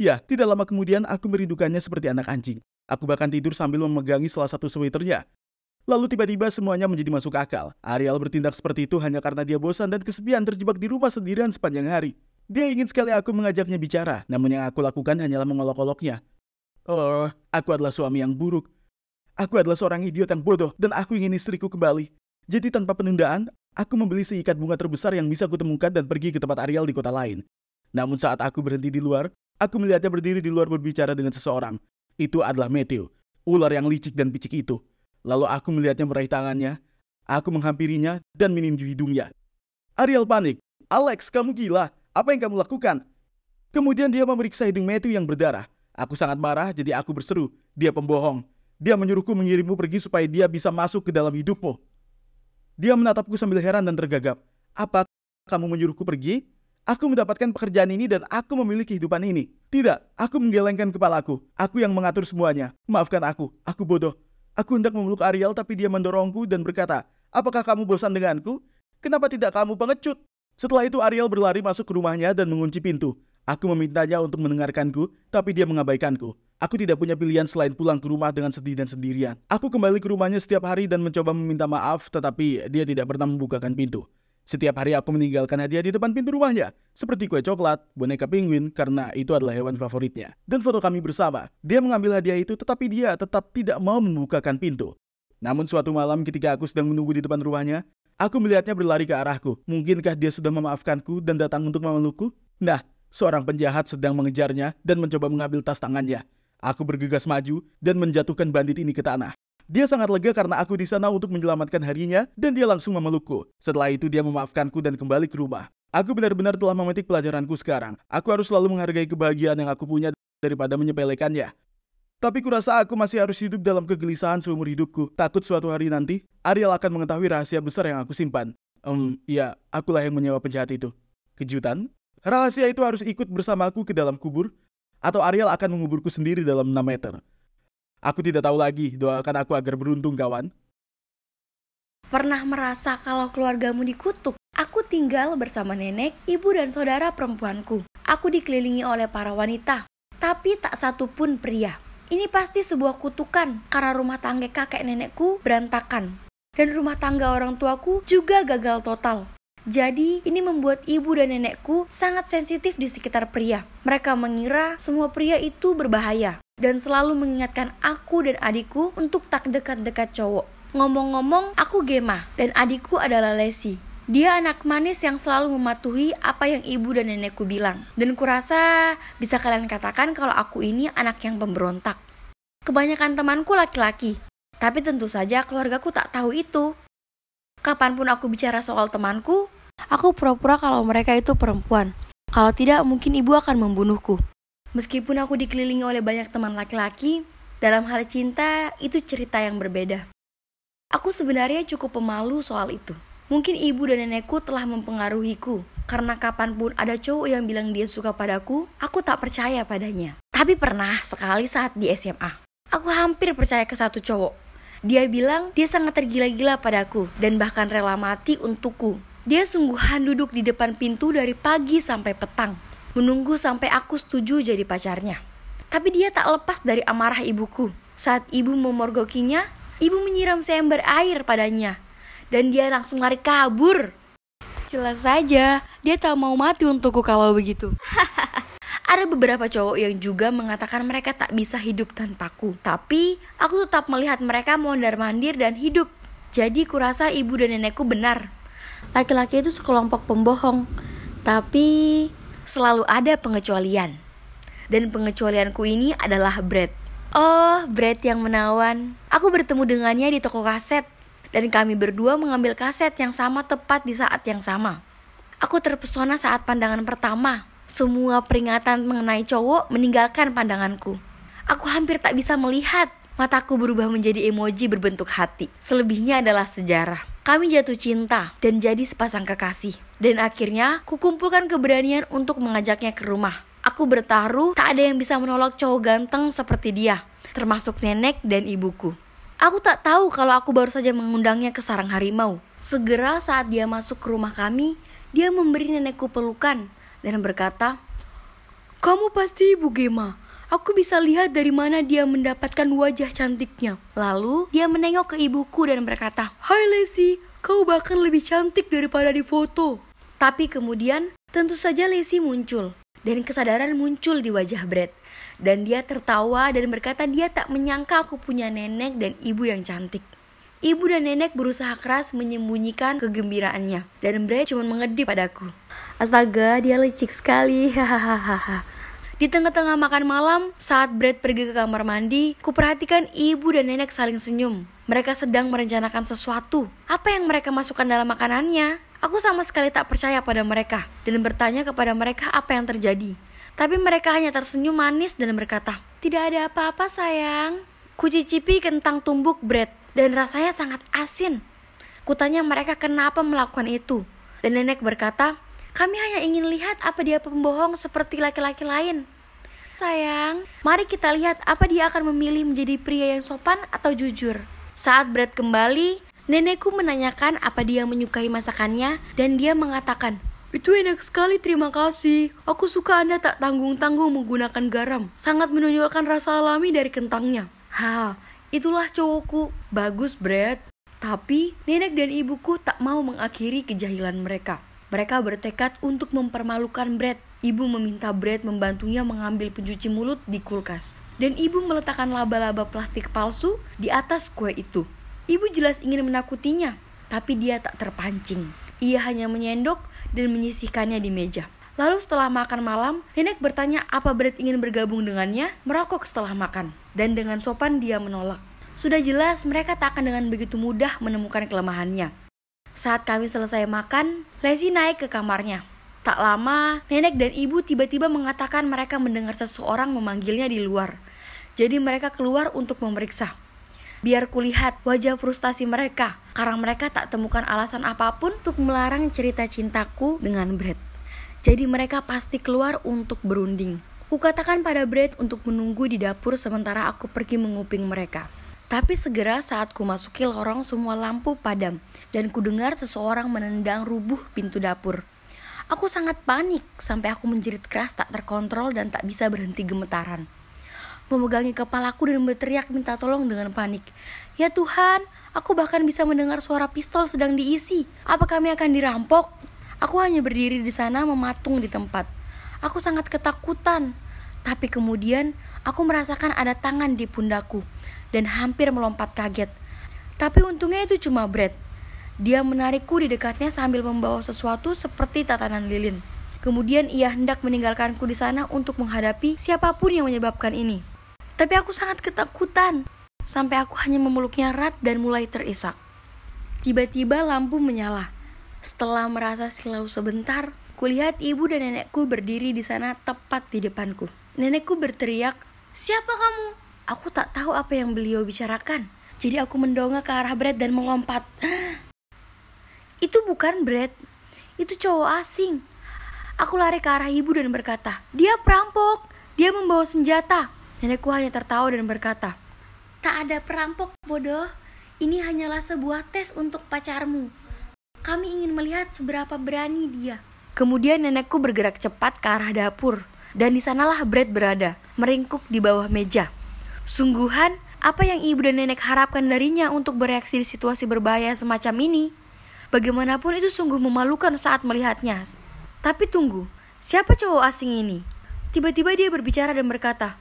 Ya, tidak lama kemudian aku merindukannya seperti anak anjing. Aku bahkan tidur sambil memegangi salah satu sweaternya. Lalu tiba-tiba semuanya menjadi masuk akal. Ariel bertindak seperti itu hanya karena dia bosan dan kesepian terjebak di rumah sendirian sepanjang hari. Dia ingin sekali aku mengajaknya bicara, namun yang aku lakukan hanyalah mengolok-oloknya. Oh, aku adalah suami yang buruk. Aku adalah seorang idiot yang bodoh dan aku ingin istriku kembali. Jadi tanpa penundaan, aku membeli seikat bunga terbesar yang bisa kutemukan dan pergi ke tempat Ariel di kota lain. Namun saat aku berhenti di luar, aku melihatnya berdiri di luar berbicara dengan seseorang. Itu adalah Matthew. ular yang licik dan picik itu. Lalu aku melihatnya meraih tangannya, aku menghampirinya dan meninju hidungnya. Ariel panik. Alex, kamu gila. Apa yang kamu lakukan? Kemudian dia memeriksa hidung Matthew yang berdarah. Aku sangat marah, jadi aku berseru. Dia pembohong. Dia menyuruhku mengirimmu pergi supaya dia bisa masuk ke dalam hidupmu. Dia menatapku sambil heran dan tergagap. Apa kamu menyuruhku pergi? Aku mendapatkan pekerjaan ini dan aku memilih kehidupan ini. Tidak, aku menggelengkan kepalaku. Aku yang mengatur semuanya. Maafkan aku bodoh. Aku hendak memeluk Ariel tapi dia mendorongku dan berkata, apakah kamu bosan denganku? Kenapa tidak kamu pengecut? Setelah itu Ariel berlari masuk ke rumahnya dan mengunci pintu. Aku memintanya untuk mendengarkanku, tapi dia mengabaikanku. Aku tidak punya pilihan selain pulang ke rumah dengan sedih dan sendirian. Aku kembali ke rumahnya setiap hari dan mencoba meminta maaf, tetapi dia tidak pernah membukakan pintu. Setiap hari aku meninggalkan hadiah di depan pintu rumahnya, seperti kue coklat, boneka penguin, karena itu adalah hewan favoritnya. Dan foto kami bersama. Dia mengambil hadiah itu, tetapi dia tetap tidak mau membukakan pintu. Namun suatu malam ketika aku sedang menunggu di depan rumahnya, aku melihatnya berlari ke arahku. Mungkinkah dia sudah memaafkanku dan datang untuk memelukku? Nah, seorang penjahat sedang mengejarnya dan mencoba mengambil tas tangannya. Aku bergegas maju dan menjatuhkan bandit ini ke tanah. Dia sangat lega karena aku di sana untuk menyelamatkan harinya dan dia langsung memelukku. Setelah itu dia memaafkanku dan kembali ke rumah. Aku benar-benar telah memetik pelajaranku sekarang. Aku harus selalu menghargai kebahagiaan yang aku punya daripada menyepelekannya. Tapi kurasa aku masih harus hidup dalam kegelisahan seumur hidupku. Takut suatu hari nanti, Ariel akan mengetahui rahasia besar yang aku simpan. Ya, akulah yang menyewa penjahat itu. Kejutan? Rahasia itu harus ikut bersamaku ke dalam kubur, atau Ariel akan menguburku sendiri dalam 6 meter. Aku tidak tahu lagi, doakan aku agar beruntung, kawan. Pernah merasa kalau keluargamu dikutuk? Aku tinggal bersama nenek, ibu dan saudara perempuanku. Aku dikelilingi oleh para wanita, tapi tak satu pun pria. Ini pasti sebuah kutukan karena rumah tangga kakek nenekku berantakan. Dan rumah tangga orang tuaku juga gagal total. Jadi ini membuat ibu dan nenekku sangat sensitif di sekitar pria. Mereka mengira semua pria itu berbahaya. Dan selalu mengingatkan aku dan adikku untuk tak dekat-dekat cowok. Ngomong-ngomong, aku Gemma dan adikku adalah Lesi. Dia anak manis yang selalu mematuhi apa yang ibu dan nenekku bilang. Dan kurasa bisa kalian katakan kalau aku ini anak yang pemberontak. Kebanyakan temanku laki-laki, tapi tentu saja keluargaku tak tahu itu. Kapanpun aku bicara soal temanku, aku pura-pura kalau mereka itu perempuan. Kalau tidak, mungkin ibu akan membunuhku. Meskipun aku dikelilingi oleh banyak teman laki-laki, dalam hal cinta itu cerita yang berbeda. Aku sebenarnya cukup pemalu soal itu. Mungkin ibu dan nenekku telah mempengaruhiku, karena kapanpun ada cowok yang bilang dia suka padaku, aku tak percaya padanya. Tapi pernah sekali saat di SMA, aku hampir percaya ke satu cowok. Dia bilang dia sangat tergila-gila padaku, dan bahkan rela mati untukku. Dia sungguhan duduk di depan pintu dari pagi sampai petang, menunggu sampai aku setuju jadi pacarnya. Tapi dia tak lepas dari amarah ibuku. Saat ibu memorgokinya, ibu menyiram seember air padanya. Dan dia langsung lari kabur. Jelas saja, dia tak mau mati untukku kalau begitu. Ada beberapa cowok yang juga mengatakan mereka tak bisa hidup tanpaku. Tapi, aku tetap melihat mereka mondar-mandir dan hidup. Jadi kurasa ibu dan nenekku benar. Laki-laki itu sekelompok pembohong. Tapi, selalu ada pengecualian. Dan pengecualianku ini adalah Brad. Oh, Brad yang menawan. Aku bertemu dengannya di toko kaset. Dan kami berdua mengambil kaset yang sama tepat di saat yang sama. Aku terpesona saat pandangan pertama. Semua peringatan mengenai cowok meninggalkan pandanganku. Aku hampir tak bisa melihat. Mataku berubah menjadi emoji berbentuk hati. Selebihnya adalah sejarah. Kami jatuh cinta dan jadi sepasang kekasih. Dan akhirnya, kukumpulkan keberanian untuk mengajaknya ke rumah. Aku bertaruh tak ada yang bisa menolak cowok ganteng seperti dia, termasuk nenek dan ibuku. Aku tak tahu kalau aku baru saja mengundangnya ke sarang harimau. Segera saat dia masuk ke rumah kami, dia memberi nenekku pelukan dan berkata, "Kamu pasti Ibu Gemma. Aku bisa lihat dari mana dia mendapatkan wajah cantiknya." Lalu dia menengok ke ibuku dan berkata, "Hai Lesi, kau bahkan lebih cantik daripada di foto." Tapi kemudian tentu saja Lesi muncul. Dan kesadaran muncul di wajah Brad. Dan dia tertawa dan berkata dia tak menyangka aku punya nenek dan ibu yang cantik. Ibu dan nenek berusaha keras menyembunyikan kegembiraannya. Dan Brad cuma mengedip padaku. Astaga, dia licik sekali. Hahaha. Di tengah-tengah makan malam, saat Brad pergi ke kamar mandi, kuperhatikan ibu dan nenek saling senyum. Mereka sedang merencanakan sesuatu. Apa yang mereka masukkan dalam makanannya? Aku sama sekali tak percaya pada mereka dan bertanya kepada mereka apa yang terjadi. Tapi mereka hanya tersenyum manis dan berkata, "Tidak ada apa-apa sayang." Kucicipi kentang tumbuk Brad dan rasanya sangat asin. Kutanya mereka kenapa melakukan itu. Dan nenek berkata, "Kami hanya ingin lihat apa dia pembohong seperti laki-laki lain." Sayang, mari kita lihat apa dia akan memilih menjadi pria yang sopan atau jujur. Saat Brad kembali, nenekku menanyakan apa dia menyukai masakannya dan dia mengatakan, "Itu enak sekali, terima kasih. Aku suka Anda tak tanggung-tanggung menggunakan garam. Sangat menonjolkan rasa alami dari kentangnya." Itulah cowokku. Bagus, Brad. Tapi nenek dan ibuku tak mau mengakhiri kejahilan mereka. Mereka bertekad untuk mempermalukan Brad. Ibu meminta Brad membantunya mengambil pencuci mulut di kulkas. Dan ibu meletakkan laba-laba plastik palsu di atas kue itu. Ibu jelas ingin menakutinya, tapi dia tak terpancing. Ia hanya menyendok dan menyisihkannya di meja. Lalu setelah makan malam, nenek bertanya apa Brad ingin bergabung dengannya merokok setelah makan. Dan dengan sopan dia menolak. Sudah jelas mereka tak akan dengan begitu mudah menemukan kelemahannya. Saat kami selesai makan, Lacey naik ke kamarnya. Tak lama, nenek dan ibu tiba-tiba mengatakan mereka mendengar seseorang memanggilnya di luar. Jadi mereka keluar untuk memeriksa. Biar kulihat wajah frustasi mereka, karena mereka tak temukan alasan apapun untuk melarang cerita cintaku dengan Brad. Jadi mereka pasti keluar untuk berunding. Kukatakan pada Brad untuk menunggu di dapur sementara aku pergi menguping mereka. Tapi segera saat ku masuki lorong semua lampu padam dan kudengar seseorang menendang rubuh pintu dapur. Aku sangat panik sampai aku menjerit keras tak terkontrol dan tak bisa berhenti gemetaran. Memegangi kepalaku dan berteriak minta tolong dengan panik. Ya Tuhan, aku bahkan bisa mendengar suara pistol sedang diisi. Apa kami akan dirampok? Aku hanya berdiri di sana mematung di tempat. Aku sangat ketakutan. Tapi kemudian aku merasakan ada tangan di pundakku dan hampir melompat kaget. Tapi untungnya itu cuma Brad. Dia menarikku di dekatnya sambil membawa sesuatu seperti tatanan lilin. Kemudian ia hendak meninggalkanku di sana untuk menghadapi siapapun yang menyebabkan ini. Tapi aku sangat ketakutan, sampai aku hanya memeluknya erat dan mulai terisak. Tiba-tiba lampu menyala. Setelah merasa silau sebentar, kulihat ibu dan nenekku berdiri di sana tepat di depanku. Nenekku berteriak, "Siapa kamu?" Aku tak tahu apa yang beliau bicarakan. Jadi aku mendongak ke arah Brad dan melompat. Itu bukan Brad, itu cowok asing. Aku lari ke arah ibu dan berkata, "Dia perampok, dia membawa senjata." Nenekku hanya tertawa dan berkata, "Tak ada perampok, bodoh. Ini hanyalah sebuah tes untuk pacarmu. Kami ingin melihat seberapa berani dia." Kemudian nenekku bergerak cepat ke arah dapur. Dan di sanalah Brad berada, meringkuk di bawah meja. Sungguhan, apa yang ibu dan nenek harapkan darinya untuk bereaksi di situasi berbahaya semacam ini? Bagaimanapun itu sungguh memalukan saat melihatnya. Tapi tunggu, siapa cowok asing ini? Tiba-tiba dia berbicara dan berkata,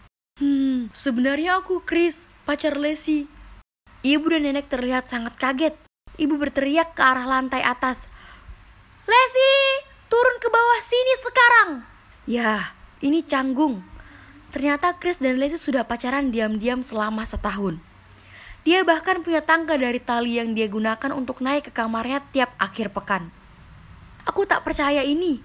Sebenarnya aku Chris, pacar Lacey." Ibu dan nenek terlihat sangat kaget. Ibu berteriak ke arah lantai atas, "Lacey, turun ke bawah sini sekarang." Ya, ini canggung. Ternyata Chris dan Lacey sudah pacaran diam-diam selama setahun. Dia bahkan punya tangga dari tali yang dia gunakan untuk naik ke kamarnya tiap akhir pekan. Aku tak percaya ini.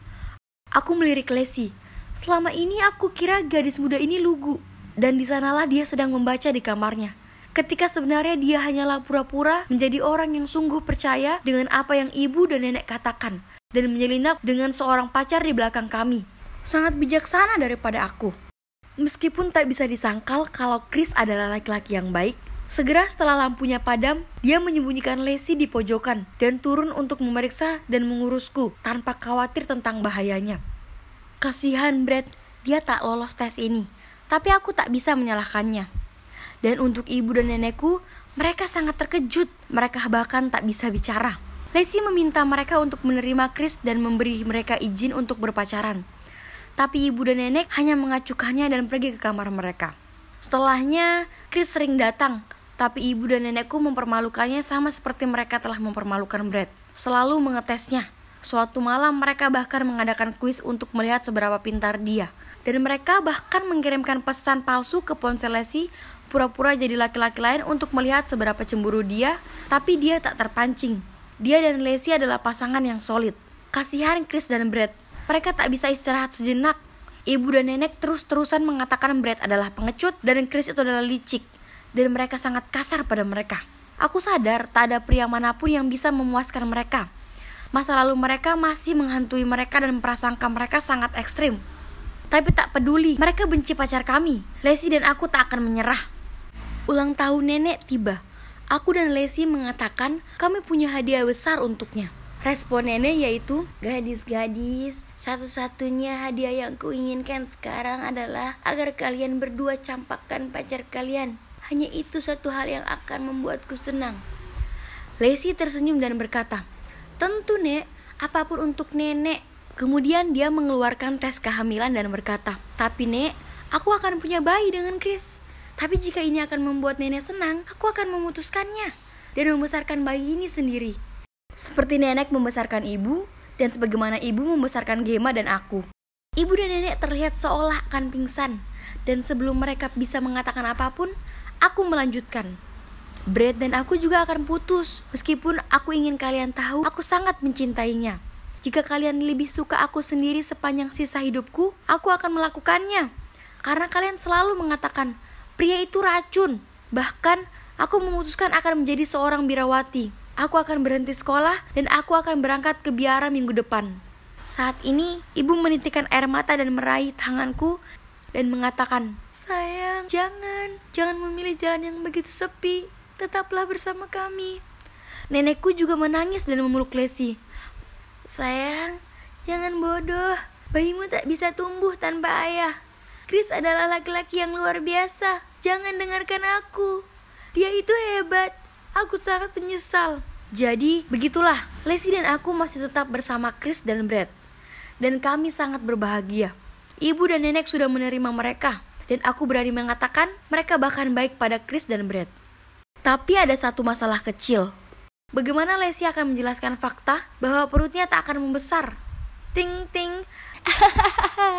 Aku melirik Lacey. Selama ini aku kira gadis muda ini lugu. Dan di sanalah dia sedang membaca di kamarnya. Ketika sebenarnya dia hanyalah pura-pura menjadi orang yang sungguh percaya dengan apa yang ibu dan nenek katakan. Dan menyelinap dengan seorang pacar di belakang kami. Sangat bijaksana daripada aku. Meskipun tak bisa disangkal kalau Chris adalah laki-laki yang baik, segera setelah lampunya padam, dia menyembunyikan Lacey di pojokan dan turun untuk memeriksa dan mengurusku tanpa khawatir tentang bahayanya. Kasihan Brad, dia tak lolos tes ini, tapi aku tak bisa menyalahkannya. Dan untuk ibu dan nenekku, mereka sangat terkejut, mereka bahkan tak bisa bicara. Lacey meminta mereka untuk menerima Chris dan memberi mereka izin untuk berpacaran. Tapi ibu dan nenek hanya mengacuhkannya dan pergi ke kamar mereka. Setelahnya, Chris sering datang, tapi ibu dan nenekku mempermalukannya sama seperti mereka telah mempermalukan Brad. Selalu mengetesnya. Suatu malam mereka bahkan mengadakan kuis untuk melihat seberapa pintar dia. Dan mereka bahkan mengirimkan pesan palsu ke ponsel Lacey, pura-pura jadi laki-laki lain untuk melihat seberapa cemburu dia, tapi dia tak terpancing. Dia dan Lacey adalah pasangan yang solid. Kasihan Chris dan Brad, mereka tak bisa istirahat sejenak. Ibu dan nenek terus-terusan mengatakan Brad adalah pengecut dan Chris itu adalah licik, dan mereka sangat kasar pada mereka. Aku sadar tak ada pria manapun yang bisa memuaskan mereka. Masa lalu mereka masih menghantui mereka dan prasangka mereka sangat ekstrim. Tapi tak peduli, mereka benci pacar kami. Lacey dan aku tak akan menyerah. Ulang tahun nenek tiba. Aku dan Lacey mengatakan kami punya hadiah besar untuknya. Respon nenek yaitu, gadis-gadis, satu-satunya hadiah yang kuinginkan sekarang adalah agar kalian berdua campakkan pacar kalian. Hanya itu satu hal yang akan membuatku senang. Lacey tersenyum dan berkata, tentu nek, apapun untuk nenek. Kemudian dia mengeluarkan tes kehamilan dan berkata, tapi nek, aku akan punya bayi dengan Chris. Tapi jika ini akan membuat nenek senang, aku akan memutuskannya dan membesarkan bayi ini sendiri. Seperti nenek membesarkan ibu, dan sebagaimana ibu membesarkan Gemma dan aku. Ibu dan nenek terlihat seolah akan pingsan, dan sebelum mereka bisa mengatakan apapun, aku melanjutkan. Brad dan aku juga akan putus, meskipun aku ingin kalian tahu, aku sangat mencintainya. Jika kalian lebih suka aku sendiri sepanjang sisa hidupku, aku akan melakukannya. Karena kalian selalu mengatakan, pria itu racun. Bahkan, aku memutuskan akan menjadi seorang birawati. Aku akan berhenti sekolah dan aku akan berangkat ke biara minggu depan. Saat ini, ibu menitikkan air mata dan meraih tanganku dan mengatakan, sayang, jangan memilih jalan yang begitu sepi. Tetaplah bersama kami. Nenekku juga menangis dan memeluk Lacey. Sayang, jangan bodoh. Bayimu tak bisa tumbuh tanpa ayah. Chris adalah laki-laki yang luar biasa. Jangan dengarkan aku. Dia itu hebat. Aku sangat menyesal. Jadi, begitulah. Lacey dan aku masih tetap bersama Chris dan Brad. Dan kami sangat berbahagia. Ibu dan nenek sudah menerima mereka. Dan aku berani mengatakan mereka bahkan baik pada Chris dan Brad. Tapi ada satu masalah kecil. Bagaimana Lacey akan menjelaskan fakta bahwa perutnya tak akan membesar? Ting ting.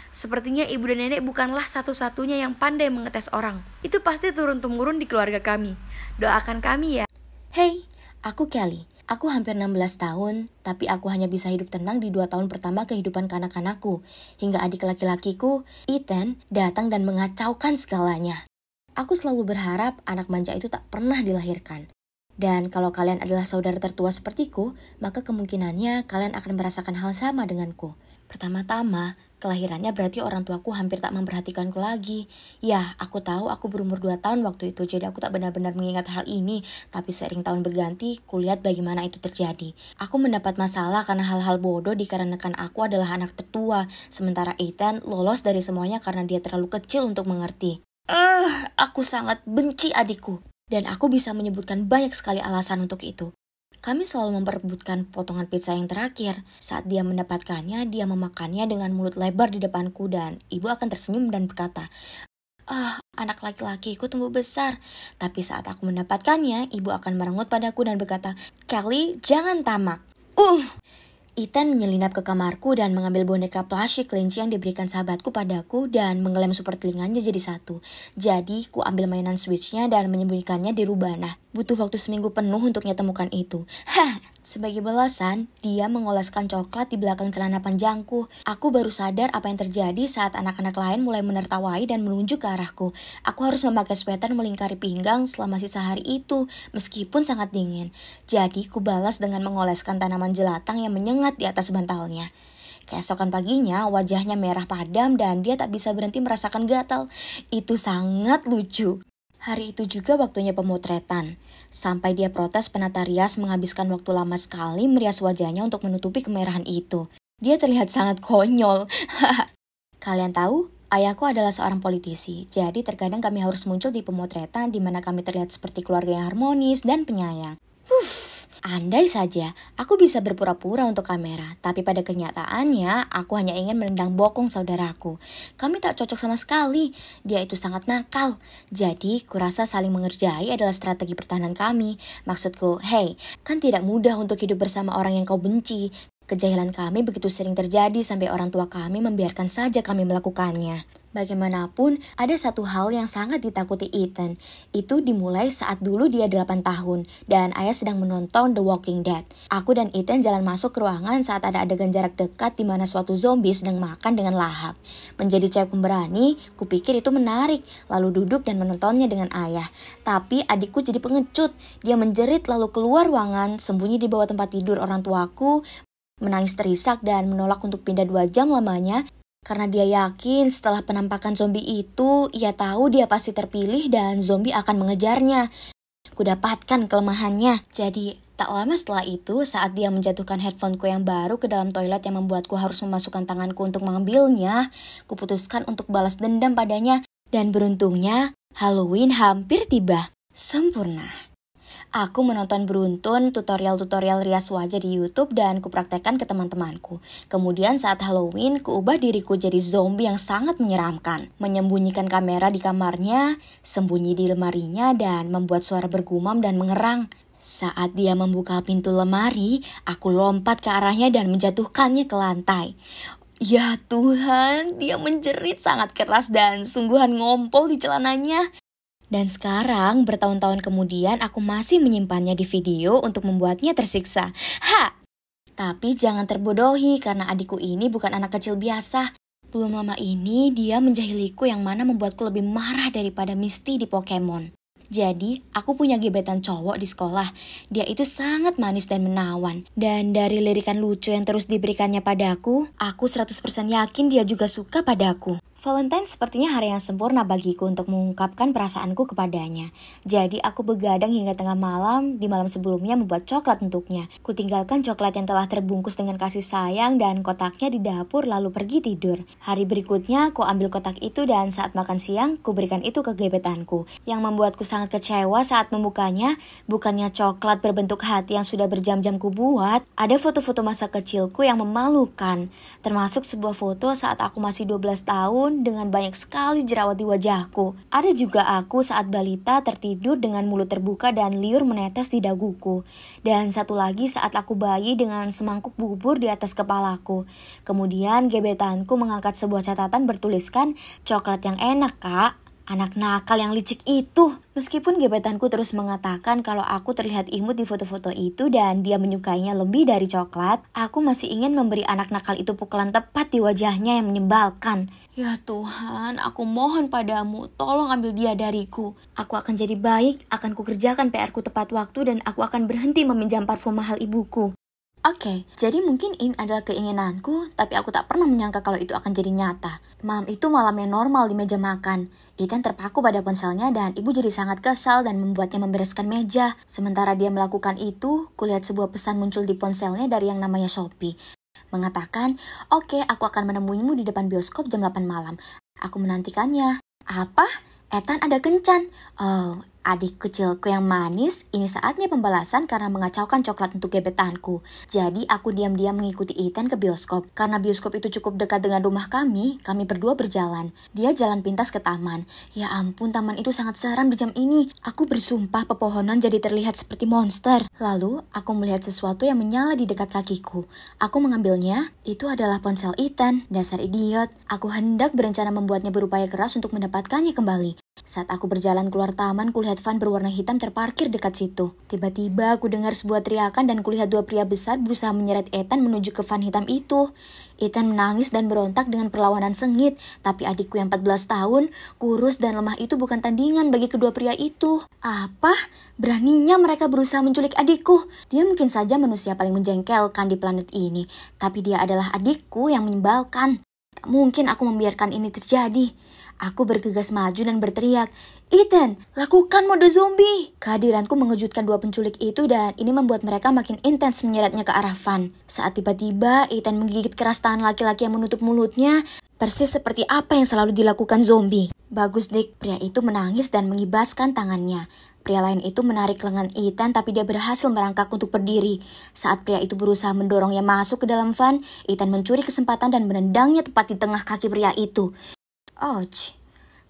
Sepertinya ibu dan nenek bukanlah satu-satunya yang pandai mengetes orang. Itu pasti turun-temurun di keluarga kami. Doakan kami ya. Hey, aku Kelly. Aku hampir 16 tahun, tapi aku hanya bisa hidup tenang di 2 tahun pertama kehidupan kanak-kanakku. Hingga adik laki-lakiku, Ethan, datang dan mengacaukan segalanya. Aku selalu berharap anak manja itu tak pernah dilahirkan. Dan kalau kalian adalah saudara tertua sepertiku, maka kemungkinannya kalian akan merasakan hal sama denganku. Pertama-tama, kelahirannya berarti orang tuaku hampir tak memperhatikanku lagi. Ya, aku tahu aku berumur 2 tahun waktu itu, jadi aku tak benar-benar mengingat hal ini. Tapi seiring tahun berganti, kulihat bagaimana itu terjadi. Aku mendapat masalah karena hal-hal bodoh dikarenakan aku adalah anak tertua. Sementara Ethan lolos dari semuanya karena dia terlalu kecil untuk mengerti. Aku sangat benci adikku. Dan aku bisa menyebutkan banyak sekali alasan untuk itu. Kami selalu memperebutkan potongan pizza yang terakhir. Saat dia mendapatkannya, dia memakannya dengan mulut lebar di depanku dan ibu akan tersenyum dan berkata, anak laki-lakiku tumbuh besar. Tapi saat aku mendapatkannya, ibu akan merengut padaku dan berkata, Kelly, jangan tamak. Ethan menyelinap ke kamarku dan mengambil boneka plushie kelinci yang diberikan sahabatku padaku dan mengelem super telinganya jadi satu. Jadi, ku ambil mainan switchnya dan menyembunyikannya di rubana. Butuh waktu seminggu penuh untuk temukan itu. Sebagai balasan, dia mengoleskan coklat di belakang celana panjangku. Aku baru sadar apa yang terjadi saat anak-anak lain mulai menertawai dan menunjuk ke arahku. Aku harus memakai sweater melingkari pinggang selama sisa hari itu, meskipun sangat dingin. Jadi, ku balas dengan mengoleskan tanaman jelatang yang menyengat di atas bantalnya. Keesokan paginya, wajahnya merah padam dan dia tak bisa berhenti merasakan gatal. Itu sangat lucu. Hari itu juga waktunya pemotretan. Sampai dia protes penata rias menghabiskan waktu lama sekali merias wajahnya untuk menutupi kemerahan itu. Dia terlihat sangat konyol. Kalian tahu, ayahku adalah seorang politisi. Jadi terkadang kami harus muncul di pemotretan di mana kami terlihat seperti keluarga yang harmonis dan penyayang. Andai saja aku bisa berpura-pura untuk kamera, tapi pada kenyataannya aku hanya ingin menendang bokong saudaraku. Kami tak cocok sama sekali, dia itu sangat nakal. Jadi kurasa saling mengerjai adalah strategi pertahanan kami. Maksudku, hey, kan tidak mudah untuk hidup bersama orang yang kau benci. Kejahilan kami begitu sering terjadi sampai orang tua kami membiarkan saja kami melakukannya. Bagaimanapun, ada satu hal yang sangat ditakuti Ethan. Itu dimulai saat dulu dia 8 tahun dan ayah sedang menonton The Walking Dead. Aku dan Ethan jalan masuk ke ruangan saat ada adegan jarak dekat di mana suatu zombie sedang makan dengan lahap. Menjadi cewek pemberani, kupikir itu menarik, lalu duduk dan menontonnya dengan ayah. Tapi adikku jadi pengecut. Dia menjerit lalu keluar ruangan, sembunyi di bawah tempat tidur orang tuaku, menangis terisak dan menolak untuk pindah 2 jam lamanya. Karena dia yakin setelah penampakan zombie itu, ia tahu dia pasti terpilih dan zombie akan mengejarnya. Kudapatkan kelemahannya. Jadi, tak lama setelah itu, saat dia menjatuhkan headphoneku yang baru ke dalam toilet yang membuatku harus memasukkan tanganku untuk mengambilnya, kuputuskan untuk balas dendam padanya. Dan beruntungnya, Halloween hampir tiba. Sempurna. Aku menonton beruntun tutorial-tutorial rias wajah di YouTube dan kupraktekkan ke teman-temanku. Kemudian saat Halloween, kuubah diriku jadi zombie yang sangat menyeramkan. Menyembunyikan kamera di kamarnya, sembunyi di lemarinya, dan membuat suara bergumam dan mengerang. Saat dia membuka pintu lemari, aku lompat ke arahnya dan menjatuhkannya ke lantai. Ya Tuhan, dia menjerit sangat keras dan sungguhan ngompol di celananya. Dan sekarang, bertahun-tahun kemudian, aku masih menyimpannya di video untuk membuatnya tersiksa. Ha! Tapi jangan terbodohi karena adikku ini bukan anak kecil biasa. Belum lama ini, dia menjahiliku yang mana membuatku lebih marah daripada Misty di Pokemon. Jadi, aku punya gebetan cowok di sekolah. Dia itu sangat manis dan menawan. Dan dari lirikan lucu yang terus diberikannya padaku, aku 100% yakin dia juga suka padaku. Valentine sepertinya hari yang sempurna bagiku untuk mengungkapkan perasaanku kepadanya. Jadi aku begadang hingga tengah malam di malam sebelumnya membuat coklat untuknya. Kutinggalkan coklat yang telah terbungkus dengan kasih sayang dan kotaknya di dapur lalu pergi tidur. Hari berikutnya ku ambil kotak itu dan saat makan siang ku berikan itu ke gebetanku. Yang membuatku sangat kecewa saat membukanya, bukannya coklat berbentuk hati yang sudah berjam-jam ku buat, ada foto-foto masa kecilku yang memalukan. Termasuk sebuah foto saat aku masih 12 tahun dengan banyak sekali jerawat di wajahku. Ada juga aku saat balita tertidur dengan mulut terbuka dan liur menetes di daguku. Dan satu lagi saat aku bayi dengan semangkuk bubur di atas kepalaku. Kemudian gebetanku mengangkat sebuah catatan bertuliskan, "Coklat yang enak, Kak." Anak nakal yang licik itu. Meskipun gebetanku terus mengatakan kalau aku terlihat imut di foto-foto itu dan dia menyukainya lebih dari coklat, aku masih ingin memberi anak nakal itu pukulan tepat di wajahnya yang menyebalkan. Ya Tuhan, aku mohon padamu, tolong ambil dia dariku. Aku akan jadi baik, akan kukerjakan PR-ku tepat waktu dan aku akan berhenti meminjam parfum mahal ibuku. Oke, jadi mungkin ini adalah keinginanku, tapi aku tak pernah menyangka kalau itu akan jadi nyata. Malam itu malam yang normal di meja makan. Ethan terpaku pada ponselnya dan ibu jadi sangat kesal dan membuatnya membereskan meja. Sementara dia melakukan itu, kulihat sebuah pesan muncul di ponselnya dari yang namanya Shopee. Mengatakan, "Oke, aku akan menemuimu di depan bioskop jam 8 malam. Aku menantikannya." Apa? Ethan ada kencan. Oh, adik kecilku yang manis, ini saatnya pembalasan karena mengacaukan coklat untuk gebetanku. Jadi aku diam-diam mengikuti Ethan ke bioskop. Karena bioskop itu cukup dekat dengan rumah kami berdua berjalan. Dia jalan pintas ke taman. Ya ampun, taman itu sangat seram di jam ini. Aku bersumpah pepohonan jadi terlihat seperti monster. Lalu aku melihat sesuatu yang menyala di dekat kakiku. Aku mengambilnya, itu adalah ponsel Ethan. Dasar idiot. Aku hendak berencana membuatnya berupaya keras untuk mendapatkannya kembali. Saat aku berjalan keluar taman, kulihat van berwarna hitam terparkir dekat situ. Tiba-tiba aku dengar sebuah teriakan dan kulihat 2 pria besar berusaha menyeret Ethan menuju ke van hitam itu. Ethan menangis dan berontak dengan perlawanan sengit, tapi adikku yang 14 tahun, kurus dan lemah itu bukan tandingan bagi kedua pria itu. Apa? Beraninya mereka berusaha menculik adikku. Dia mungkin saja manusia paling menjengkelkan di planet ini, tapi dia adalah adikku yang menyebalkan. Tak mungkin aku membiarkan ini terjadi. Aku bergegas maju dan berteriak, "Ethan, lakukan mode zombie!" Kehadiranku mengejutkan 2 penculik itu dan ini membuat mereka makin intens menyeretnya ke arah van. Saat tiba-tiba Ethan menggigit keras tangan laki-laki yang menutup mulutnya, persis seperti apa yang selalu dilakukan zombie. Bagus Dick, pria itu menangis dan mengibaskan tangannya. Pria lain itu menarik lengan Ethan tapi dia berhasil merangkak untuk berdiri. Saat pria itu berusaha mendorongnya masuk ke dalam van, Ethan mencuri kesempatan dan menendangnya tepat di tengah kaki pria itu. Ouch.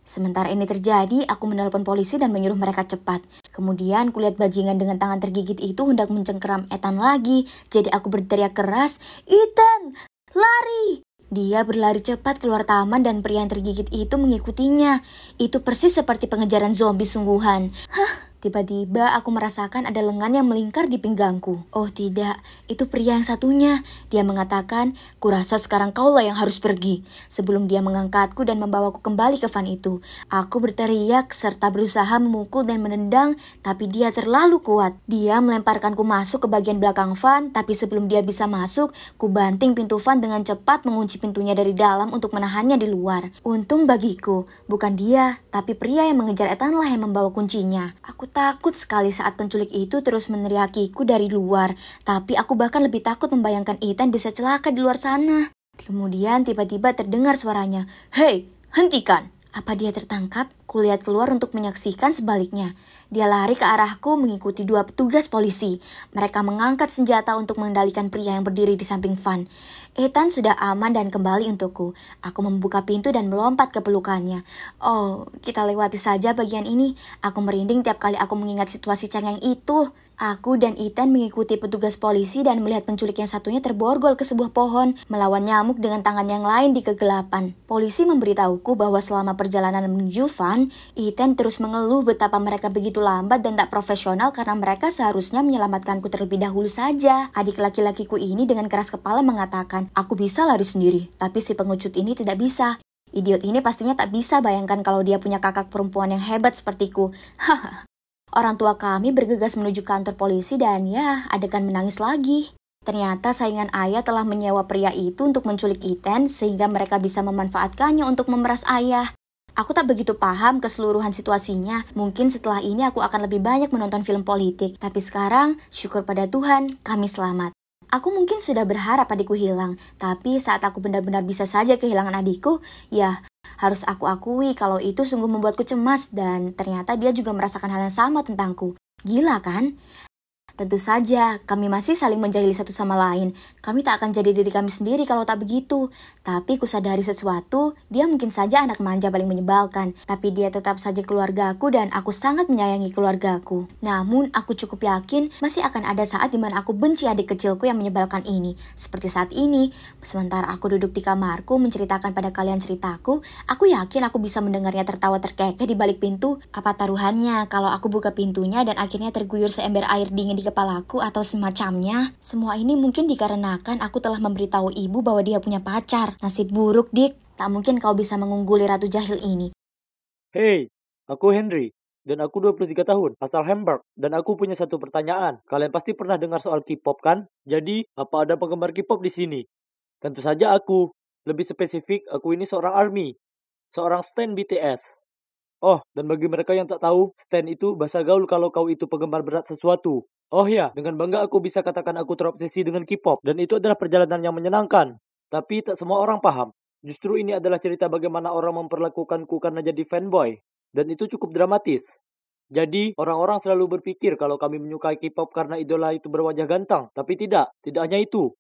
Sementara ini terjadi, aku menelpon polisi dan menyuruh mereka cepat. Kemudian kulihat bajingan dengan tangan tergigit itu hendak mencengkeram Ethan lagi. Jadi aku berteriak keras, "Ethan, lari!" Dia berlari cepat keluar taman dan pria yang tergigit itu mengikutinya. Itu persis seperti pengejaran zombie sungguhan. Tiba-tiba aku merasakan ada lengan yang melingkar di pinggangku. Oh tidak, itu pria yang satunya. Dia mengatakan, "Kurasa sekarang kaulah yang harus pergi." Sebelum dia mengangkatku dan membawaku kembali ke van itu. Aku berteriak serta berusaha memukul dan menendang, tapi dia terlalu kuat. Dia melemparkanku masuk ke bagian belakang van, tapi sebelum dia bisa masuk, ku banting pintu van dengan cepat mengunci pintunya dari dalam untuk menahannya di luar. Untung bagiku, bukan dia, tapi pria yang mengejar Ethan lah yang membawa kuncinya. Aku takut sekali saat penculik itu terus meneriakiku dari luar, tapi aku bahkan lebih takut membayangkan Ethan bisa celaka di luar sana. Kemudian tiba-tiba terdengar suaranya, "Hei, hentikan!" Apa dia tertangkap? Kulihat keluar untuk menyaksikan sebaliknya. Dia lari ke arahku mengikuti 2 petugas polisi. Mereka mengangkat senjata untuk mengendalikan pria yang berdiri di samping van. Ethan sudah aman dan kembali untukku. Aku membuka pintu dan melompat ke pelukannya. Oh, kita lewati saja bagian ini. Aku merinding tiap kali aku mengingat situasi cengeng itu. Aku dan Ethan mengikuti petugas polisi dan melihat penculik yang satunya terborgol ke sebuah pohon, melawan nyamuk dengan tangan yang lain di kegelapan. Polisi memberitahuku bahwa selama perjalanan menuju van, Ethan terus mengeluh betapa mereka begitu lambat dan tak profesional karena mereka seharusnya menyelamatkanku terlebih dahulu saja. Adik laki-lakiku ini dengan keras kepala mengatakan, "Aku bisa lari sendiri, tapi si pengecut ini tidak bisa. Idiot ini pastinya tak bisa bayangkan kalau dia punya kakak perempuan yang hebat sepertiku." Haha. Orang tua kami bergegas menuju kantor polisi dan ya, adegan menangis lagi. Ternyata saingan ayah telah menyewa pria itu untuk menculik Ethan sehingga mereka bisa memanfaatkannya untuk memeras ayah. Aku tak begitu paham keseluruhan situasinya. Mungkin setelah ini aku akan lebih banyak menonton film politik. Tapi sekarang, syukur pada Tuhan, kami selamat. Aku mungkin sudah berharap adikku hilang. Tapi saat aku benar-benar bisa saja kehilangan adikku, ya harus aku akui kalau itu sungguh membuatku cemas. Dan ternyata dia juga merasakan hal yang sama tentangku. Gila kan? Tentu saja, kami masih saling menjahili satu sama lain. Kami tak akan jadi diri kami sendiri kalau tak begitu. Tapi kusadari sesuatu, dia mungkin saja anak manja paling menyebalkan. Tapi dia tetap saja keluargaku dan aku sangat menyayangi keluargaku. Namun, aku cukup yakin masih akan ada saat di mana aku benci adik kecilku yang menyebalkan ini. Seperti saat ini, sementara aku duduk di kamarku menceritakan pada kalian ceritaku, aku yakin aku bisa mendengarnya tertawa terkekeh di balik pintu. Apa taruhannya kalau aku buka pintunya dan akhirnya terguyur seember air dingin di kepalaku atau semacamnya. Semua ini mungkin dikarenakan aku telah memberitahu ibu bahwa dia punya pacar. Nasib buruk, Dik. Tak mungkin kau bisa mengungguli Ratu Jahil ini. Hei, aku Henry. Dan aku 23 tahun, asal Hamburg. Dan aku punya satu pertanyaan. Kalian pasti pernah dengar soal K-pop kan? Jadi, apa ada penggemar K-pop di sini? Tentu saja aku. Lebih spesifik, aku ini seorang ARMY. Seorang stan BTS. Oh, dan bagi mereka yang tak tahu, stan itu bahasa gaul kalau kau itu penggemar berat sesuatu. Oh ya, dengan bangga aku bisa katakan aku terobsesi dengan K-pop, dan itu adalah perjalanan yang menyenangkan. Tapi tak semua orang paham. Justru ini adalah cerita bagaimana orang memperlakukanku karena jadi fanboy. Dan itu cukup dramatis. Jadi, orang-orang selalu berpikir kalau kami menyukai K-pop karena idola itu berwajah ganteng. Tapi tidak hanya itu.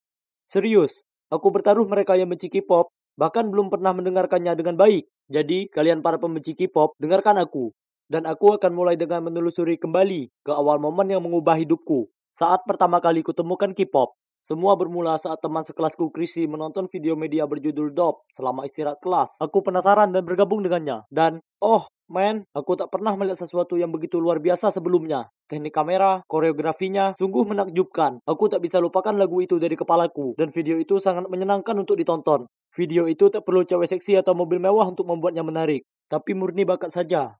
Serius, aku bertaruh mereka yang benci K-pop, bahkan belum pernah mendengarkannya dengan baik. Jadi, kalian para pembenci K-pop, dengarkan aku. Dan aku akan mulai dengan menelusuri kembali ke awal momen yang mengubah hidupku. Saat pertama kali kutemukan K-pop, semua bermula saat teman sekelasku Chrissy menonton video media berjudul Dope selama istirahat kelas. Aku penasaran dan bergabung dengannya. Dan, oh man, aku tak pernah melihat sesuatu yang begitu luar biasa sebelumnya. Teknik kamera, koreografinya, sungguh menakjubkan. Aku tak bisa lupakan lagu itu dari kepalaku. Dan video itu sangat menyenangkan untuk ditonton. Video itu tak perlu cewek seksi atau mobil mewah untuk membuatnya menarik. Tapi murni bakat saja.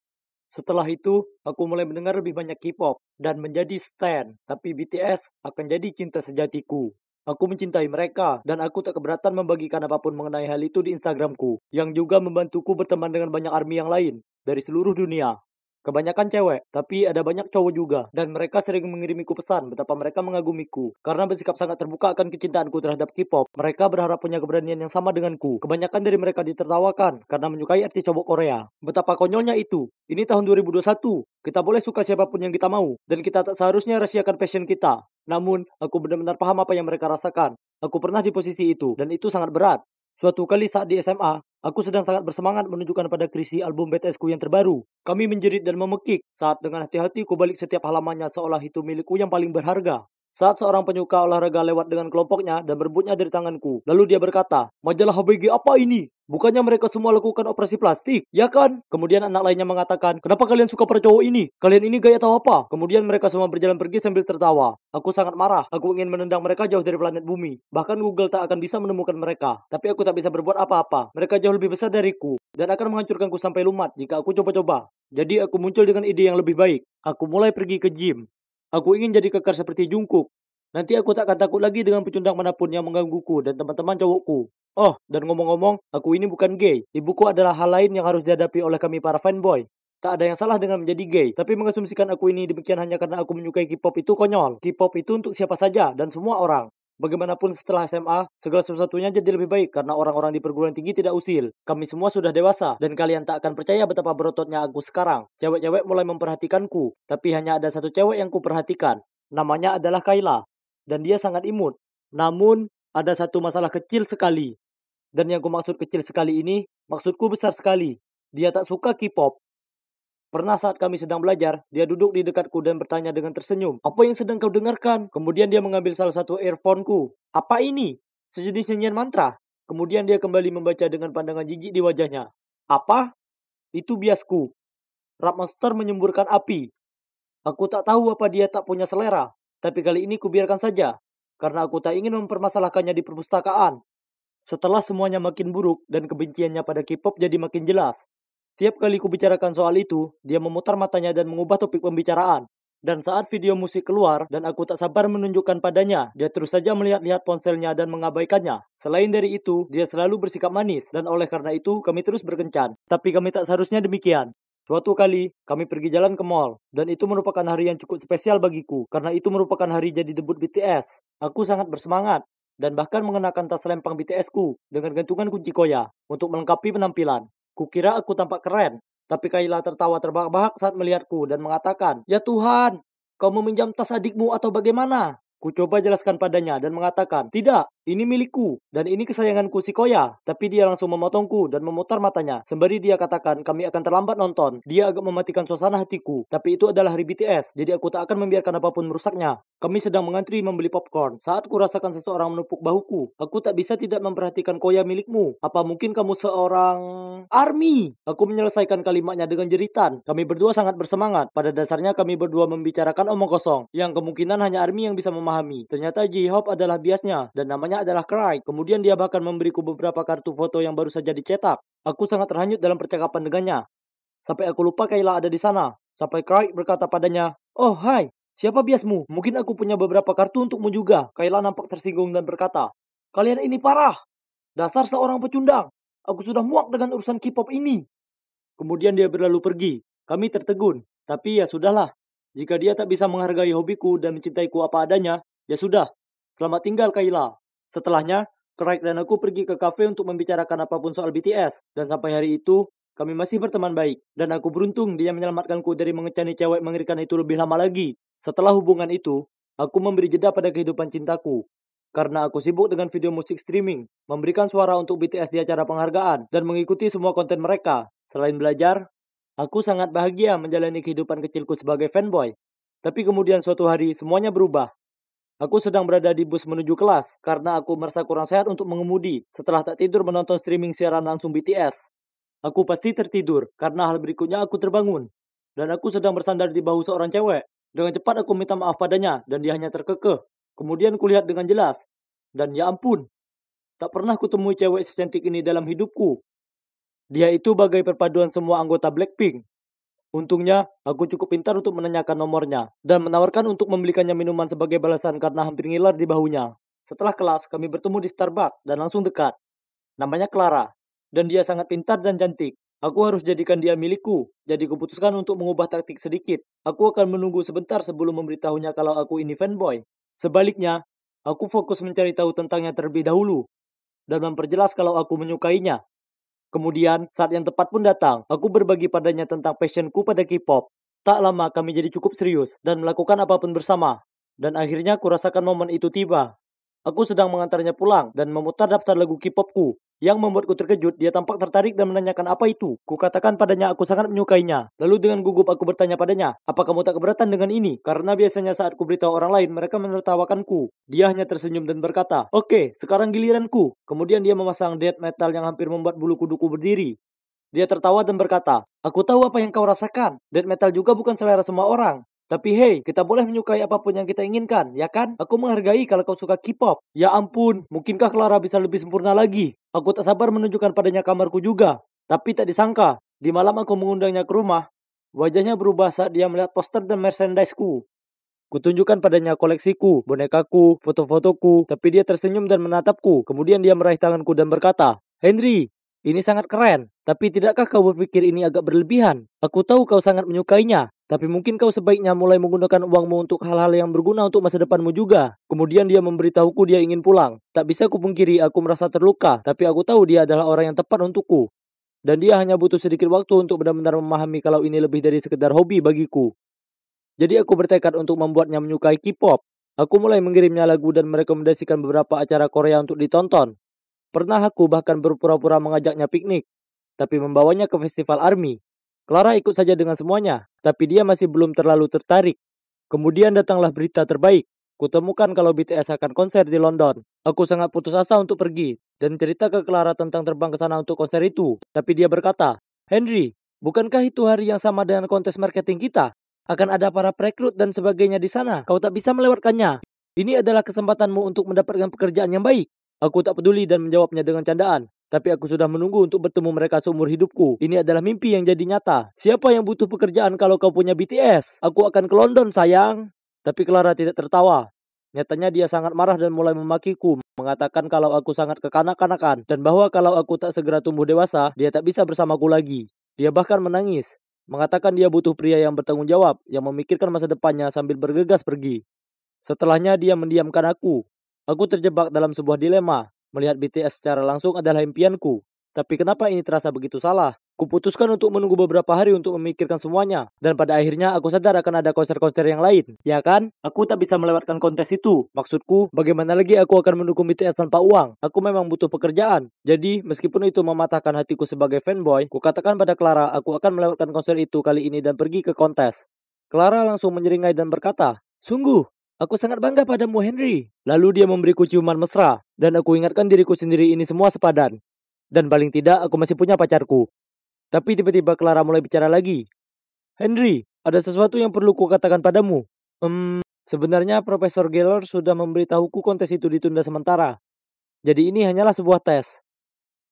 Setelah itu, aku mulai mendengar lebih banyak K-pop dan menjadi stan. Tapi BTS akan jadi cinta sejatiku. Aku mencintai mereka dan aku tak keberatan membagikan apapun mengenai hal itu di Instagramku. Yang juga membantuku berteman dengan banyak ARMY yang lain dari seluruh dunia. Kebanyakan cewek, tapi ada banyak cowok juga. Dan mereka sering mengirimiku pesan betapa mereka mengagumiku. Karena bersikap sangat terbuka akan kecintaanku terhadap K-pop, mereka berharap punya keberanian yang sama denganku. Kebanyakan dari mereka ditertawakan karena menyukai artis cowok Korea. Betapa konyolnya itu. Ini tahun 2021. Kita boleh suka siapapun yang kita mau. Dan kita tak seharusnya rahasiakan passion kita. Namun, aku benar-benar paham apa yang mereka rasakan. Aku pernah di posisi itu, dan itu sangat berat. Suatu kali saat di SMA, aku sedang sangat bersemangat menunjukkan pada Chrissy album BTS-ku yang terbaru. Kami menjerit dan memekik saat dengan hati-hati ku balik setiap halamannya seolah itu milikku yang paling berharga. Saat seorang penyuka olahraga lewat dengan kelompoknya dan berebutnya dari tanganku, lalu dia berkata, "Majalah HBG apa ini? Bukannya mereka semua lakukan operasi plastik, ya kan?" Kemudian anak lainnya mengatakan, "Kenapa kalian suka pada cowok ini? Kalian ini gaya tahu apa?" Kemudian mereka semua berjalan pergi sambil tertawa. Aku sangat marah. Aku ingin menendang mereka jauh dari planet bumi. Bahkan Google tak akan bisa menemukan mereka. Tapi aku tak bisa berbuat apa-apa. Mereka jauh lebih besar dariku dan akan menghancurkanku sampai lumat jika aku coba-coba. Jadi aku muncul dengan ide yang lebih baik. Aku mulai pergi ke gym. Aku ingin jadi kekar seperti Jungkook. Nanti aku tak akan takut lagi dengan pecundang manapun yang menggangguku dan teman-teman cowokku. Oh, dan ngomong-ngomong, aku ini bukan gay. Ibuku adalah hal lain yang harus dihadapi oleh kami para fanboy. Tak ada yang salah dengan menjadi gay, tapi mengasumsikan aku ini demikian hanya karena aku menyukai K-pop itu konyol. K-pop itu untuk siapa saja dan semua orang. Bagaimanapun setelah SMA, segala sesuatunya jadi lebih baik karena orang-orang di perguruan tinggi tidak usil. Kami semua sudah dewasa, dan kalian tak akan percaya betapa berototnya aku sekarang. Cewek-cewek mulai memperhatikanku, tapi hanya ada satu cewek yang kuperhatikan. Namanya adalah Kayla. Dan dia sangat imut. Namun, ada satu masalah kecil sekali. Dan yang kumaksud kecil sekali ini, maksudku besar sekali. Dia tak suka K-pop. Pernah saat kami sedang belajar, dia duduk di dekatku dan bertanya dengan tersenyum, "Apa yang sedang kau dengarkan?" Kemudian dia mengambil salah satu earphone-ku. "Apa ini?" "Sejenis nyanyian mantra." Kemudian dia kembali membaca dengan pandangan jijik di wajahnya. "Apa?" "Itu biasku. Rap Monster menyemburkan api." Aku tak tahu apa dia tak punya selera. Tapi kali ini kubiarkan saja, karena aku tak ingin mempermasalahkannya di perpustakaan. Setelah semuanya makin buruk dan kebenciannya pada K-pop jadi makin jelas. Tiap kali kubicarakan soal itu, dia memutar matanya dan mengubah topik pembicaraan. Dan saat video musik keluar dan aku tak sabar menunjukkan padanya, dia terus saja melihat-lihat ponselnya dan mengabaikannya. Selain dari itu, dia selalu bersikap manis dan oleh karena itu kami terus berkencan. Tapi kami tak seharusnya demikian. Suatu kali, kami pergi jalan ke mall, dan itu merupakan hari yang cukup spesial bagiku, karena itu merupakan hari jadi debut BTS. Aku sangat bersemangat, dan bahkan mengenakan tas lempang BTS-ku, dengan gantungan kunci koya, untuk melengkapi penampilan. Kukira aku tampak keren, tapi Kayla tertawa terbahak-bahak saat melihatku, dan mengatakan, "Ya Tuhan, kau meminjam tas adikmu atau bagaimana?" Ku coba jelaskan padanya dan mengatakan, "Tidak, ini milikku, dan ini kesayanganku si Koya." Tapi dia langsung memotongku dan memutar matanya. Sembari dia katakan, "Kami akan terlambat nonton." Dia agak mematikan suasana hatiku. Tapi itu adalah hari BTS, jadi aku tak akan membiarkan apapun merusaknya. Kami sedang mengantri membeli popcorn. Saat ku rasakan seseorang menepuk bahuku, aku tak bisa tidak memperhatikan Koya milikmu. "Apa mungkin kamu seorang ARMY?" Aku menyelesaikan kalimatnya dengan jeritan. Kami berdua sangat bersemangat. Pada dasarnya kami berdua membicarakan omong kosong, yang kemungkinan hanya ARMY yang bisa memahami. Ternyata J-Hope adalah biasnya, dan namanya adalah Cry. Kemudian dia bahkan memberiku beberapa kartu foto yang baru saja dicetak. Aku sangat terhanyut dalam percakapan dengannya. Sampai aku lupa Kayla ada di sana. Sampai Cry berkata padanya, "Oh hai, siapa biasmu? Mungkin aku punya beberapa kartu untukmu juga." Kayla nampak tersinggung dan berkata, "Kalian ini parah. Dasar seorang pecundang. Aku sudah muak dengan urusan K-pop ini." Kemudian dia berlalu pergi. Kami tertegun. Tapi ya sudahlah. Jika dia tak bisa menghargai hobiku dan mencintaiku apa adanya, ya sudah. Selamat tinggal Kayla. Setelahnya, Craig dan aku pergi ke kafe untuk membicarakan apapun soal BTS. Dan sampai hari itu, kami masih berteman baik. Dan aku beruntung dia menyelamatkanku dari mengecani cewek mengerikan itu lebih lama lagi. Setelah hubungan itu, aku memberi jeda pada kehidupan cintaku. Karena aku sibuk dengan video musik streaming, memberikan suara untuk BTS di acara penghargaan, dan mengikuti semua konten mereka. Selain belajar, aku sangat bahagia menjalani kehidupan kecilku sebagai fanboy. Tapi kemudian suatu hari semuanya berubah. Aku sedang berada di bus menuju kelas karena aku merasa kurang sehat untuk mengemudi setelah tak tidur menonton streaming siaran langsung BTS. Aku pasti tertidur karena hal berikutnya aku terbangun. Dan aku sedang bersandar di bahu seorang cewek. Dengan cepat aku minta maaf padanya dan dia hanya terkekeh. Kemudian kulihat dengan jelas. Dan ya ampun, tak pernah kutemui cewek secantik ini dalam hidupku. Dia itu bagai perpaduan semua anggota Blackpink. Untungnya, aku cukup pintar untuk menanyakan nomornya dan menawarkan untuk membelikannya minuman sebagai balasan karena hampir ngiler di bahunya. Setelah kelas, kami bertemu di Starbucks dan langsung dekat. Namanya Clara, dan dia sangat pintar dan cantik. Aku harus jadikan dia milikku, jadi kuputuskan untuk mengubah taktik sedikit. Aku akan menunggu sebentar sebelum memberitahunya kalau aku ini fanboy. Sebaliknya, aku fokus mencari tahu tentangnya terlebih dahulu dan memperjelas kalau aku menyukainya. Kemudian, saat yang tepat pun datang. Aku berbagi padanya tentang passionku pada K-pop. Tak lama kami jadi cukup serius dan melakukan apapun bersama. Dan akhirnya kurasakan momen itu tiba. Aku sedang mengantarnya pulang dan memutar daftar lagu K-popku. Yang membuatku terkejut, dia tampak tertarik dan menanyakan apa itu. Kukatakan padanya aku sangat menyukainya. Lalu dengan gugup aku bertanya padanya, apa kamu tak keberatan dengan ini? Karena biasanya saat ku beritahu orang lain, mereka menertawakanku. Dia hanya tersenyum dan berkata, oke, sekarang giliranku. Kemudian dia memasang death metal yang hampir membuat bulu kuduku berdiri. Dia tertawa dan berkata, aku tahu apa yang kau rasakan. Death metal juga bukan selera semua orang. Tapi hey, kita boleh menyukai apapun yang kita inginkan, ya kan? Aku menghargai kalau kau suka K-pop. Ya ampun, mungkinkah Clara bisa lebih sempurna lagi? Aku tak sabar menunjukkan padanya kamarku juga. Tapi tak disangka, di malam aku mengundangnya ke rumah. Wajahnya berubah saat dia melihat poster dan merchandise-ku. Kutunjukkan padanya koleksiku, bonekaku, foto-fotoku, tapi dia tersenyum dan menatapku. Kemudian dia meraih tanganku dan berkata, Henry, ini sangat keren, tapi tidakkah kau berpikir ini agak berlebihan? Aku tahu kau sangat menyukainya, tapi mungkin kau sebaiknya mulai menggunakan uangmu untuk hal-hal yang berguna untuk masa depanmu juga. Kemudian dia memberitahuku dia ingin pulang. Tak bisa kupungkiri aku merasa terluka, tapi aku tahu dia adalah orang yang tepat untukku. Dan dia hanya butuh sedikit waktu untuk benar-benar memahami kalau ini lebih dari sekedar hobi bagiku. Jadi aku bertekad untuk membuatnya menyukai K-pop. Aku mulai mengirimnya lagu dan merekomendasikan beberapa acara Korea untuk ditonton. Pernah aku bahkan berpura-pura mengajaknya piknik, tapi membawanya ke festival ARMY. Clara ikut saja dengan semuanya, tapi dia masih belum terlalu tertarik. Kemudian datanglah berita terbaik. Kutemukan kalau BTS akan konser di London. Aku sangat putus asa untuk pergi, dan cerita ke Clara tentang terbang ke sana untuk konser itu. Tapi dia berkata, Henry, bukankah itu hari yang sama dengan kontes marketing kita? Akan ada para perekrut dan sebagainya di sana. Kau tak bisa melewatkannya. Ini adalah kesempatanmu untuk mendapatkan pekerjaan yang baik. Aku tak peduli dan menjawabnya dengan candaan. Tapi aku sudah menunggu untuk bertemu mereka seumur hidupku. Ini adalah mimpi yang jadi nyata. Siapa yang butuh pekerjaan kalau kau punya BTS? Aku akan ke London, sayang. Tapi Clara tidak tertawa. Nyatanya dia sangat marah dan mulai memakiku, mengatakan kalau aku sangat kekanak-kanakan, dan bahwa kalau aku tak segera tumbuh dewasa, dia tak bisa bersamaku lagi. Dia bahkan menangis, mengatakan dia butuh pria yang bertanggung jawab, yang memikirkan masa depannya sambil bergegas pergi. Setelahnya dia mendiamkan aku. Aku terjebak dalam sebuah dilema. Melihat BTS secara langsung adalah impianku. Tapi kenapa ini terasa begitu salah? Kuputuskan untuk menunggu beberapa hari untuk memikirkan semuanya. Dan pada akhirnya aku sadar akan ada konser-konser yang lain. Ya kan? Aku tak bisa melewatkan kontes itu. Maksudku, bagaimana lagi aku akan mendukung BTS tanpa uang? Aku memang butuh pekerjaan. Jadi, meskipun itu mematahkan hatiku sebagai fanboy, kukatakan pada Clara aku akan melewatkan konser itu kali ini dan pergi ke kontes. Clara langsung menyeringai dan berkata, sungguh, aku sangat bangga padamu, Henry. Lalu dia memberiku ciuman mesra, dan aku ingatkan diriku sendiri ini semua sepadan. Dan paling tidak, aku masih punya pacarku. Tapi tiba-tiba Clara mulai bicara lagi. Henry, ada sesuatu yang perlu kukatakan padamu. Sebenarnya Profesor Geller sudah memberitahuku kontes itu ditunda sementara. Jadi ini hanyalah sebuah tes.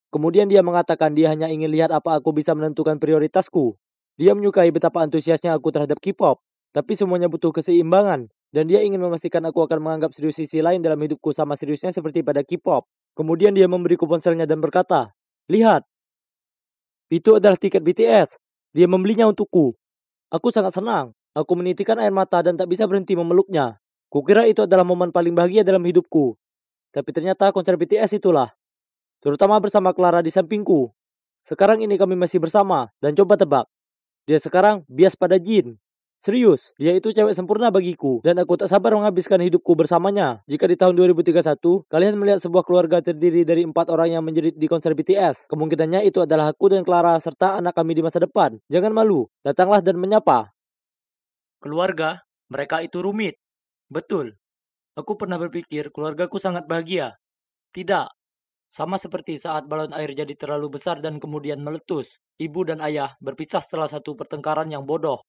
Kemudian dia mengatakan dia hanya ingin lihat apa aku bisa menentukan prioritasku. Dia menyukai betapa antusiasnya aku terhadap K-pop. Tapi semuanya butuh keseimbangan. Dan dia ingin memastikan aku akan menganggap serius sisi lain dalam hidupku sama seriusnya seperti pada K-pop. Kemudian dia memberiku ponselnya dan berkata, lihat, itu adalah tiket BTS. Dia membelinya untukku. Aku sangat senang. Aku menitikan air mata dan tak bisa berhenti memeluknya. Kukira itu adalah momen paling bahagia dalam hidupku. Tapi ternyata konser BTS itulah. Terutama bersama Clara di sampingku. Sekarang ini kami masih bersama. Dan coba tebak. Dia sekarang bias pada Jin. Serius, dia itu cewek sempurna bagiku. Dan aku tak sabar menghabiskan hidupku bersamanya. Jika di tahun 2031, kalian melihat sebuah keluarga terdiri dari 4 orang yang menjerit di konser BTS. Kemungkinannya itu adalah aku dan Clara serta anak kami di masa depan. Jangan malu, datanglah dan menyapa. Keluarga, mereka itu rumit. Betul. Aku pernah berpikir keluargaku sangat bahagia. Tidak. Sama seperti saat balon air jadi terlalu besar dan kemudian meletus. Ibu dan ayah berpisah setelah satu pertengkaran yang bodoh.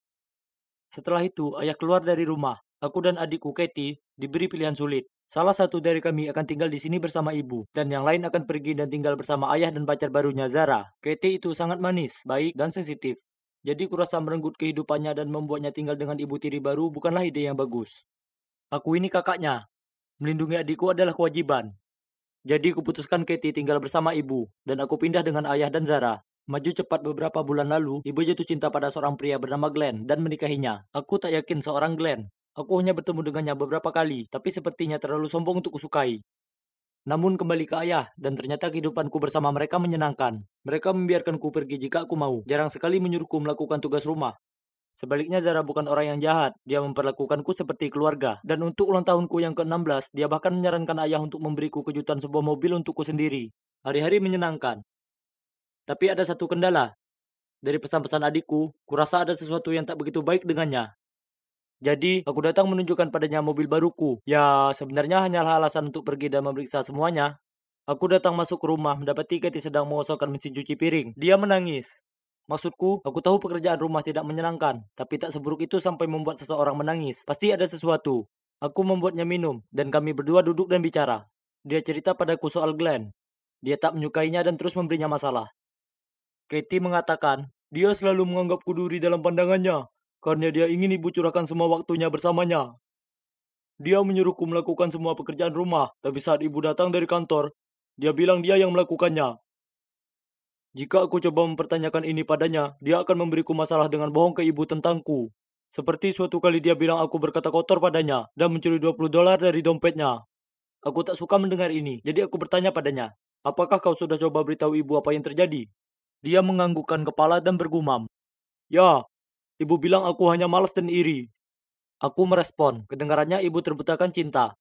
Setelah itu, ayah keluar dari rumah. Aku dan adikku Katie diberi pilihan sulit. Salah satu dari kami akan tinggal di sini bersama ibu, dan yang lain akan pergi dan tinggal bersama ayah dan pacar barunya Zara. Katie itu sangat manis, baik, dan sensitif. Jadi kurasa merenggut kehidupannya dan membuatnya tinggal dengan ibu tiri baru bukanlah ide yang bagus. Aku ini kakaknya. Melindungi adikku adalah kewajiban. Jadi kuputuskan Katie tinggal bersama ibu, dan aku pindah dengan ayah dan Zara. Maju cepat beberapa bulan lalu, ibu jatuh cinta pada seorang pria bernama Glenn dan menikahinya. Aku tak yakin seorang Glenn. Aku hanya bertemu dengannya beberapa kali, tapi sepertinya terlalu sombong untuk kusukai. Namun kembali ke ayah, dan ternyata kehidupanku bersama mereka menyenangkan. Mereka membiarkanku pergi jika aku mau, jarang sekali menyuruhku melakukan tugas rumah. Sebaliknya Zara bukan orang yang jahat, dia memperlakukanku seperti keluarga. Dan untuk ulang tahunku yang ke-16, dia bahkan menyarankan ayah untuk memberiku kejutan sebuah mobil untukku sendiri. Hari-hari menyenangkan. Tapi ada satu kendala. Dari pesan-pesan adikku, kurasa ada sesuatu yang tak begitu baik dengannya. Jadi, aku datang menunjukkan padanya mobil baruku. Ya, sebenarnya hanyalah alasan untuk pergi dan memeriksa semuanya. Aku datang masuk ke rumah mendapati Katie sedang mengosongkan mesin cuci piring. Dia menangis. Maksudku, aku tahu pekerjaan rumah tidak menyenangkan, tapi tak seburuk itu sampai membuat seseorang menangis. Pasti ada sesuatu. Aku membuatnya minum, dan kami berdua duduk dan bicara. Dia cerita padaku soal Glenn. Dia tak menyukainya dan terus memberinya masalah. Katie mengatakan, dia selalu menganggapku duri dalam pandangannya, karena dia ingin ibu curahkan semua waktunya bersamanya. Dia menyuruhku melakukan semua pekerjaan rumah, tapi saat ibu datang dari kantor, dia bilang dia yang melakukannya. Jika aku coba mempertanyakan ini padanya, dia akan memberiku masalah dengan bohong ke ibu tentangku. Seperti suatu kali dia bilang aku berkata kotor padanya dan mencuri $20 dari dompetnya. Aku tak suka mendengar ini, jadi aku bertanya padanya, apakah kau sudah coba beritahu ibu apa yang terjadi? Dia menganggukkan kepala dan bergumam. Ya, ibu bilang aku hanya malas dan iri. Aku merespon, kedengarannya ibu terbutakan cinta.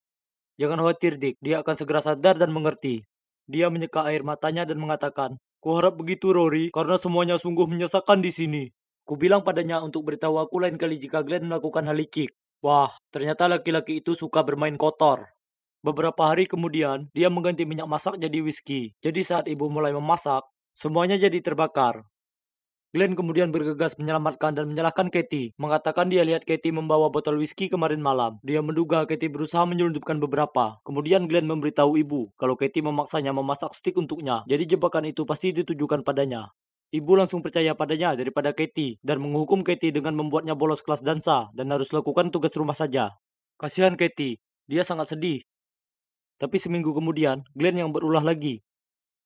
Jangan khawatir, Dick, dia akan segera sadar dan mengerti. Dia menyeka air matanya dan mengatakan, kuharap begitu, Rory, karena semuanya sungguh menyesakan di sini. Ku bilang padanya untuk beritahu aku lain kali jika Glenn melakukan hal licik. Wah, ternyata laki-laki itu suka bermain kotor. Beberapa hari kemudian, dia mengganti minyak masak jadi whisky. Jadi saat ibu mulai memasak, semuanya jadi terbakar. Glenn kemudian bergegas menyelamatkan dan menyalahkan Katie, mengatakan dia lihat Katie membawa botol whisky kemarin malam. Dia menduga Katie berusaha menyelundupkan beberapa. Kemudian Glenn memberitahu ibu kalau Katie memaksanya memasak stik untuknya. Jadi jebakan itu pasti ditujukan padanya. Ibu langsung percaya padanya daripada Katie dan menghukum Katie dengan membuatnya bolos kelas dansa dan harus lakukan tugas rumah saja. Kasihan Katie, dia sangat sedih. Tapi seminggu kemudian, Glenn yang berulah lagi.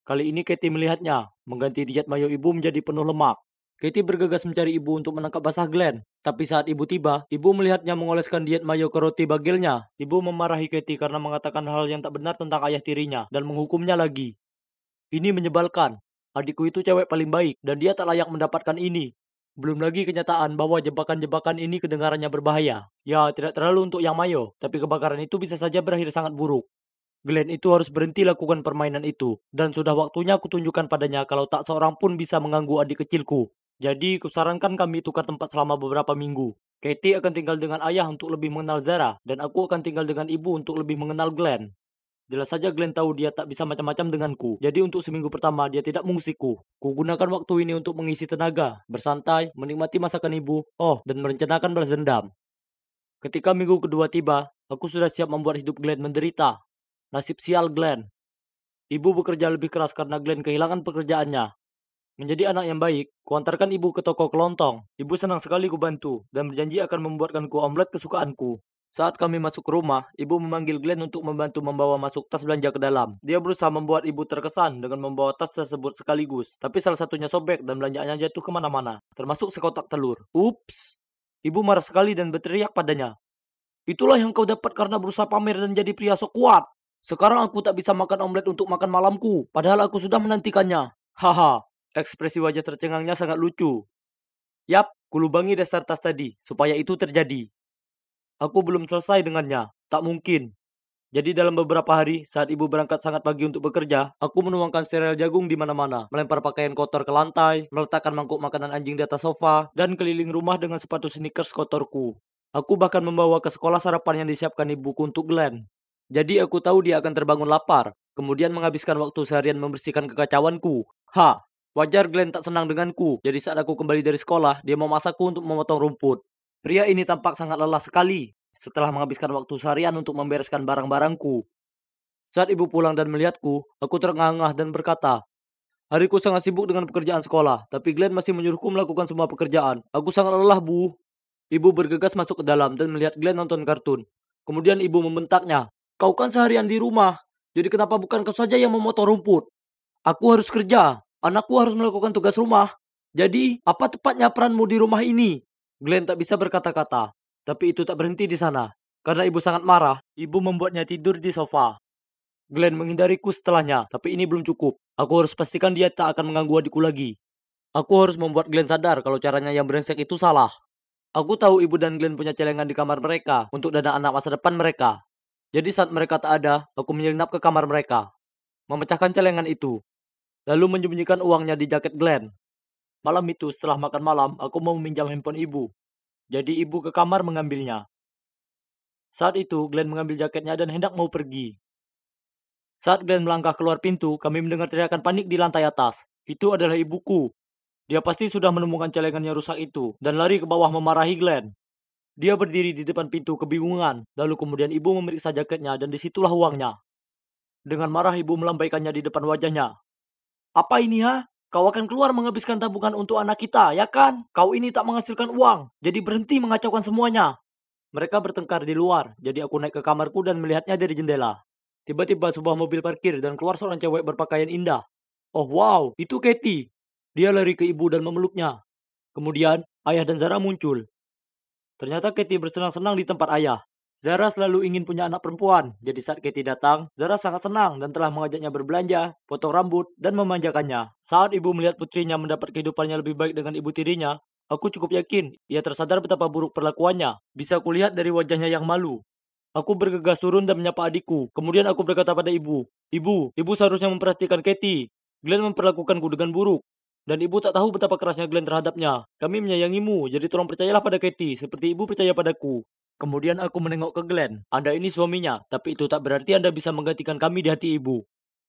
Kali ini Katie melihatnya, mengganti diet mayo ibu menjadi penuh lemak. Katie bergegas mencari ibu untuk menangkap basah Glenn. Tapi saat ibu tiba, ibu melihatnya mengoleskan diet mayo ke roti bagilnya. Ibu memarahi Katie karena mengatakan hal yang tak benar tentang ayah tirinya dan menghukumnya lagi. Ini menyebalkan. Adikku itu cewek paling baik dan dia tak layak mendapatkan ini. Belum lagi kenyataan bahwa jebakan-jebakan ini kedengarannya berbahaya. Ya, tidak terlalu untuk yang mayo, tapi kebakaran itu bisa saja berakhir sangat buruk. Glenn itu harus berhenti lakukan permainan itu. Dan sudah waktunya aku tunjukkan padanya kalau tak seorang pun bisa mengganggu adik kecilku. Jadi, kusarankan kami tukar tempat selama beberapa minggu. Katie akan tinggal dengan ayah untuk lebih mengenal Zara, dan aku akan tinggal dengan ibu untuk lebih mengenal Glenn. Jelas saja Glenn tahu dia tak bisa macam-macam denganku. Jadi untuk seminggu pertama dia tidak mengusikku. Ku gunakan waktu ini untuk mengisi tenaga, bersantai, menikmati masakan ibu, dan merencanakan balas dendam. Ketika minggu kedua tiba, aku sudah siap membuat hidup Glenn menderita. Nasib sial Glenn. Ibu bekerja lebih keras karena Glenn kehilangan pekerjaannya. Menjadi anak yang baik, kuantarkan ibu ke toko kelontong. Ibu senang sekali kubantu dan berjanji akan membuatkanku omelet kesukaanku. Saat kami masuk ke rumah, ibu memanggil Glenn untuk membantu membawa masuk tas belanja ke dalam. Dia berusaha membuat ibu terkesan dengan membawa tas tersebut sekaligus. Tapi salah satunya sobek dan belanjaannya jatuh kemana-mana, termasuk sekotak telur. Ups! Ibu marah sekali dan berteriak padanya. Itulah yang kau dapat karena berusaha pamer dan jadi pria sok kuat. Sekarang aku tak bisa makan omelet untuk makan malamku, padahal aku sudah menantikannya. Haha. Ekspresi wajah tercengangnya sangat lucu. Yap, kulubangi dasar tas tadi, supaya itu terjadi. Aku belum selesai dengannya, tak mungkin. Jadi dalam beberapa hari, saat ibu berangkat sangat pagi untuk bekerja, aku menuangkan sereal jagung di mana-mana, melempar pakaian kotor ke lantai, meletakkan mangkuk makanan anjing di atas sofa, dan keliling rumah dengan sepatu sneakers kotorku. Aku bahkan membawa ke sekolah sarapan yang disiapkan ibuku untuk Glenn. Jadi aku tahu dia akan terbangun lapar, kemudian menghabiskan waktu seharian membersihkan kekacauanku. Wajar Glenn tak senang denganku, jadi saat aku kembali dari sekolah, dia memasakku untuk memotong rumput. Pria ini tampak sangat lelah sekali, setelah menghabiskan waktu seharian untuk membereskan barang-barangku. Saat ibu pulang dan melihatku, aku terengah-engah dan berkata, hariku sangat sibuk dengan pekerjaan sekolah, tapi Glenn masih menyuruhku melakukan semua pekerjaan. Aku sangat lelah, Bu. Ibu bergegas masuk ke dalam dan melihat Glenn nonton kartun. Kemudian ibu membentaknya, kau kan seharian di rumah, jadi kenapa bukan kau saja yang memotong rumput? Aku harus kerja. Anakku harus melakukan tugas rumah. Jadi, apa tepatnya peranmu di rumah ini? Glenn tak bisa berkata-kata. Tapi itu tak berhenti di sana. Karena ibu sangat marah, ibu membuatnya tidur di sofa. Glenn menghindariku setelahnya, tapi ini belum cukup. Aku harus pastikan dia tak akan mengganggu adikku lagi. Aku harus membuat Glenn sadar kalau caranya yang brengsek itu salah. Aku tahu ibu dan Glenn punya celengan di kamar mereka untuk dana anak masa depan mereka. Jadi saat mereka tak ada, aku menyelinap ke kamar mereka. memecahkan celengan itu, lalu menyembunyikan uangnya di jaket Glenn. Malam itu setelah makan malam, aku mau meminjam handphone ibu. Jadi ibu ke kamar mengambilnya. Saat itu Glenn mengambil jaketnya dan hendak mau pergi. Saat Glenn melangkah keluar pintu, kami mendengar teriakan panik di lantai atas. Itu adalah ibuku. Dia pasti sudah menemukan celengannya rusak itu dan lari ke bawah memarahi Glenn. Dia berdiri di depan pintu kebingungan, lalu kemudian ibu memeriksa jaketnya dan disitulah uangnya. Dengan marah ibu melambaikannya di depan wajahnya. Apa ini ha? Kau akan keluar menghabiskan tabungan untuk anak kita, ya kan? Kau ini tak menghasilkan uang, jadi berhenti mengacaukan semuanya. Mereka bertengkar di luar, jadi aku naik ke kamarku dan melihatnya dari jendela. Tiba-tiba sebuah mobil parkir dan keluar seorang cewek berpakaian indah. Oh wow, itu Katie. Dia lari ke ibu dan memeluknya. Kemudian, ayah dan Zara muncul. Ternyata Katie bersenang-senang di tempat ayah. Zara selalu ingin punya anak perempuan, jadi saat Katie datang, Zara sangat senang dan telah mengajaknya berbelanja, potong rambut, dan memanjakannya. Saat ibu melihat putrinya mendapat kehidupannya lebih baik dengan ibu tirinya, aku cukup yakin ia tersadar betapa buruk perlakuannya. Bisa kulihat dari wajahnya yang malu. Aku bergegas turun dan menyapa adikku. Kemudian aku berkata pada ibu, Ibu seharusnya memperhatikan Katie. Glenn memperlakukanku dengan buruk. Dan ibu tak tahu betapa kerasnya Glenn terhadapnya. Kami menyayangimu, jadi tolong percayalah pada Katie, seperti ibu percaya padaku. Kemudian aku menengok ke Glenn. Anda ini suaminya, tapi itu tak berarti Anda bisa menggantikan kami di hati ibu.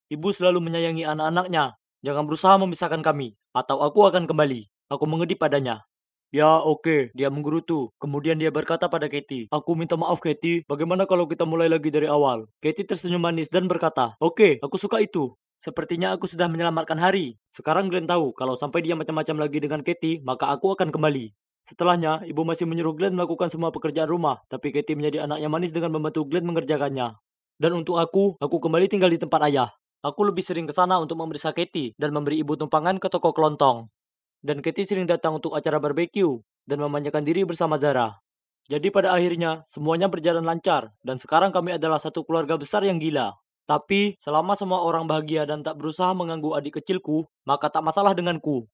Ibu selalu menyayangi anak-anaknya. Jangan berusaha memisahkan kami, atau aku akan kembali. Aku mengedip padanya. Ya, oke, dia menggerutu. Kemudian dia berkata pada Katie, aku minta maaf Katie, bagaimana kalau kita mulai lagi dari awal? Katie tersenyum manis dan berkata, oke, aku suka itu. Sepertinya aku sudah menyelamatkan hari. Sekarang Glenn tahu, kalau sampai dia macam-macam lagi dengan Katie, maka aku akan kembali. Setelahnya, ibu masih menyuruh Glenn melakukan semua pekerjaan rumah, tapi Katie menjadi anaknya manis dengan membantu Glenn mengerjakannya. Dan untuk aku kembali tinggal di tempat ayah. Aku lebih sering ke sana untuk memeriksa Katie dan memberi ibu tumpangan ke toko kelontong. Dan Katie sering datang untuk acara barbeque dan memanjakan diri bersama Zara. Jadi pada akhirnya, semuanya berjalan lancar, dan sekarang kami adalah satu keluarga besar yang gila. Tapi, selama semua orang bahagia dan tak berusaha mengganggu adik kecilku, maka tak masalah denganku.